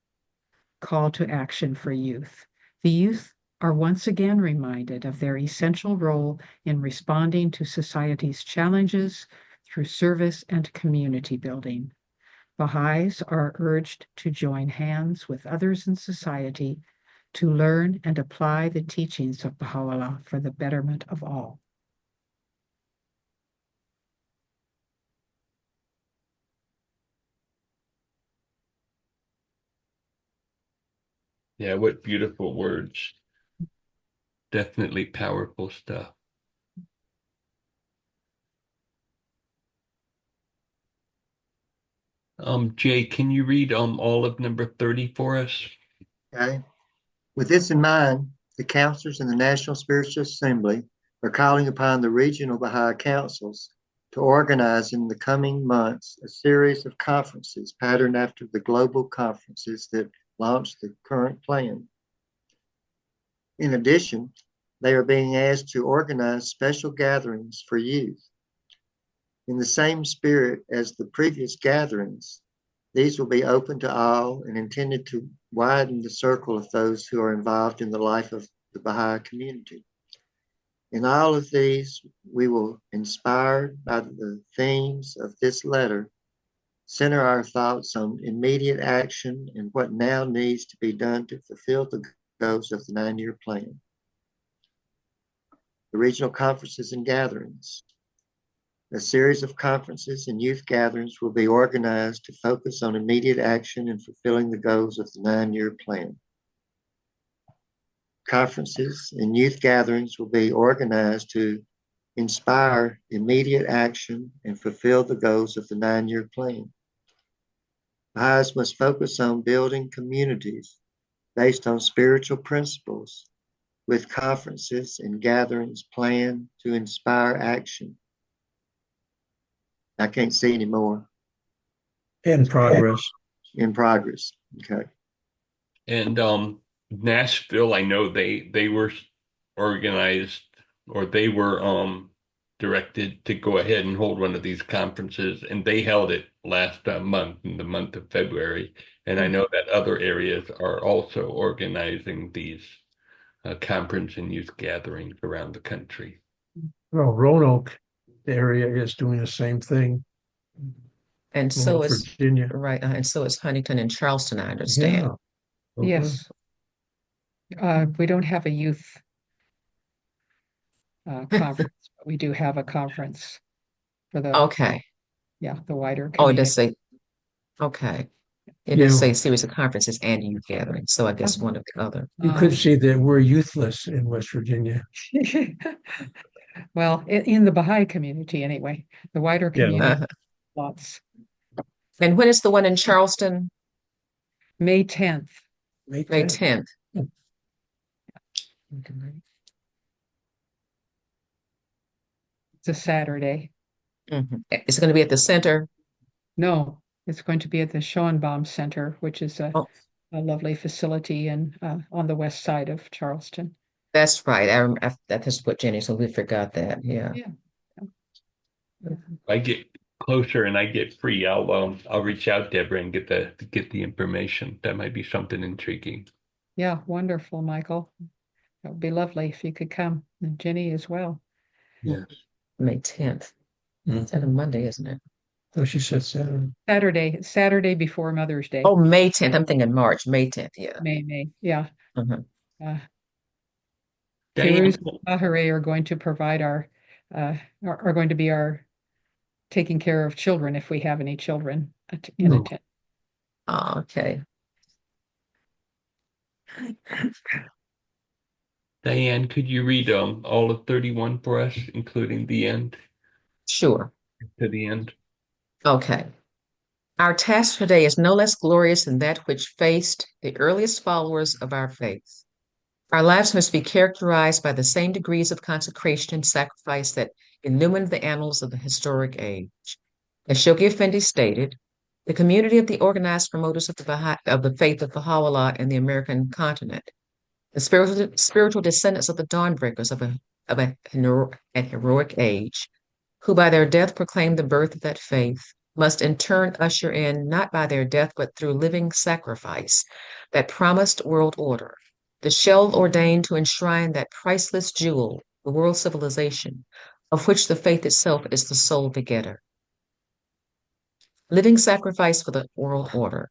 Call to action for youth. The youth are once again reminded of their essential role in responding to society's challenges through service and community building. Baha'is are urged to join hands with others in society to learn and apply the teachings of Baha'u'llah for the betterment of all. Yeah, what beautiful words. Definitely powerful stuff. Jay, can you read all of number 30 for us? Okay. With this in mind, the counselors in the National Spiritual Assembly are calling upon the regional Baha'i councils to organize in the coming months a series of conferences patterned after the global conferences that launched the current plan. In addition, they are being asked to organize special gatherings for youth. In the same spirit as the previous gatherings, these will be open to all and intended to widen the circle of those who are involved in the life of the Baha'i community. In all of these, we will, inspired by the themes of this letter, center our thoughts on immediate action and what now needs to be done to fulfill the goals of the 9-year plan. The regional conferences and gatherings. A series of conferences and youth gatherings will be organized to focus on immediate action and fulfilling the goals of the 9-year plan. Conferences and youth gatherings will be organized to inspire immediate action and fulfill the goals of the 9-year plan. Baha'is must focus on building communities based on spiritual principles, with conferences and gatherings planned to inspire action. I can't see any more. In progress. In progress. Okay. And Nashville, I know they were organized, or they were directed to go ahead and hold one of these conferences, and they held it last month, in the month of February. And I know that other areas are also organizing these conference and youth gatherings around the country. Well, Roanoke area is doing the same thing. And so is Virginia. right, and so is Huntington and Charleston, I understand. Yeah. Yes. We don't have a youth conference, but we do have a conference for the Okay. the wider Oh, it community. does say, okay. It Yeah. does say series of conferences and youth gatherings. So I guess one of the other. You could say that we're youthless in West Virginia. Well, in the Baha'i community anyway, the wider community, lots. And when is the one in Charleston? May 10th. May 10th. It's a Saturday. Is it going to be at the center? No, it's going to be at the Schoenbaum Center, which is a lovely facility and on the west side of Charleston. That's right. That is what Jenny, so we forgot that. Yeah. I get closer and I get free, I'll reach out, Deborah, and get the information. That might be something intriguing. Yeah, wonderful, Michael. That would be lovely if you could come, and Jenny as well. Yes. May 10th. It's a Monday, isn't it? Oh, she said Saturday. Saturday before Mother's Day. Oh, May 10th. I'm thinking March. May 10th. Yeah. May. Yeah. Diane, Firuz and Bahare are going to provide are going to be our taking care of children if we have any children in attendance. Oh, okay. Diane, could you read all of 31 for us, including the end? Sure. To the end. Okay. Our task today is no less glorious than that which faced the earliest followers of our faith. Our lives must be characterized by the same degrees of consecration and sacrifice that illumined the annals of the historic age. As Shoki Effendi stated, the community of the organized promoters of the faith of Baha'u'llah in the American continent, the spiritual descendants of the dawnbreakers of a heroic age, who by their death proclaimed the birth of that faith, must in turn usher in, not by their death, but through living sacrifice, that promised world order, the shell ordained to enshrine that priceless jewel, the world civilization, of which the faith itself is the sole begetter. Living sacrifice for the world order.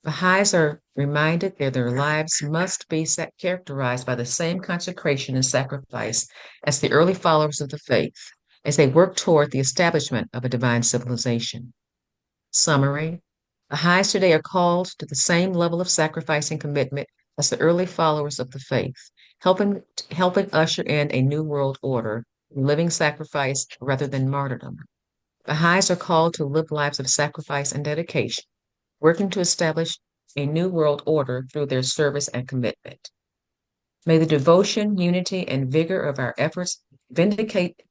Baha'is are reminded that their lives must be characterized by the same consecration and sacrifice as the early followers of the faith as they work toward the establishment of a divine civilization. Summary: Baha'is today are called to the same level of sacrifice and commitment as the early followers of the faith, helping usher in a new world order, living sacrifice rather than martyrdom. Baha'is are called to live lives of sacrifice and dedication, working to establish a new world order through their service and commitment. May the devotion, unity, and vigor of our efforts vindicate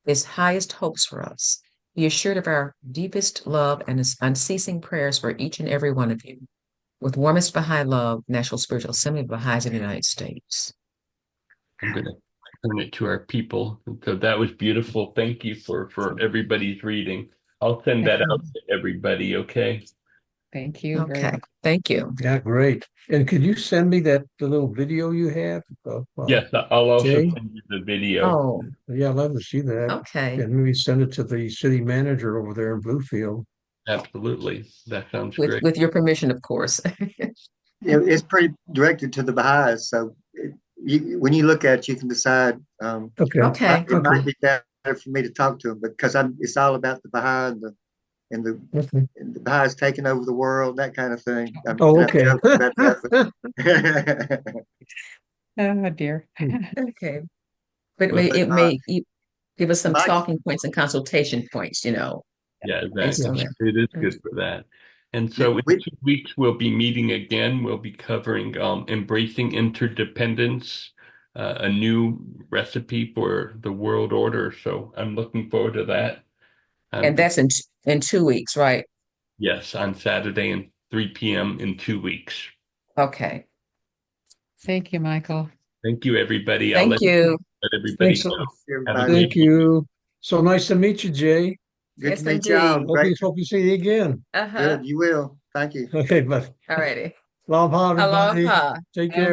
His highest hopes for us. Be assured of our deepest love and unceasing prayers for each and every one of you. With warmest Baha'i love, National Spiritual Assembly of Baha'is in the United States. I'm going to turn it to our people. So that was beautiful. Thank you for everybody's reading. I'll send that out to everybody, okay? Thank you. Okay, thank you. Yeah, great. And could you send me the little video you have of Yes, I'll also Jay? send you the video. Oh, Yeah, I'd love to see that. okay. And maybe send it to the city manager over there in Bluefield. Absolutely. That sounds great. With your permission, of course. It's pretty directed to the Baha'is, so when you look at it, you can decide. Okay. Okay. It might be better for me to talk to them because it's all about the Baha'i and the Okay. and the Baha'is taking over the world, that kind of thing. Oh, okay. About that, Oh, dear. Okay. But Well, it may give us some Mike- talking points and consultation points, Yeah, based on exactly. that. It is good for that. And so in 2 weeks, we'll be meeting again. We'll be covering embracing interdependence, a new recipe for the world order. So I'm looking forward to that. And that's in 2 weeks, right? Yes, on Saturday and 3 p.m. in 2 weeks. Okay. Thank you, Michael. Thank you, everybody. Thank you. Let everybody Thanks. know. Have a everybody. great Thank you. So nice to meet you, Jay. Good Yes, to meet y'all. indeed. Great. Hope you see you again. Uh-huh. Good. You will. Thank you. Okay, but All righty. aloha, everybody. Aloha. Take care.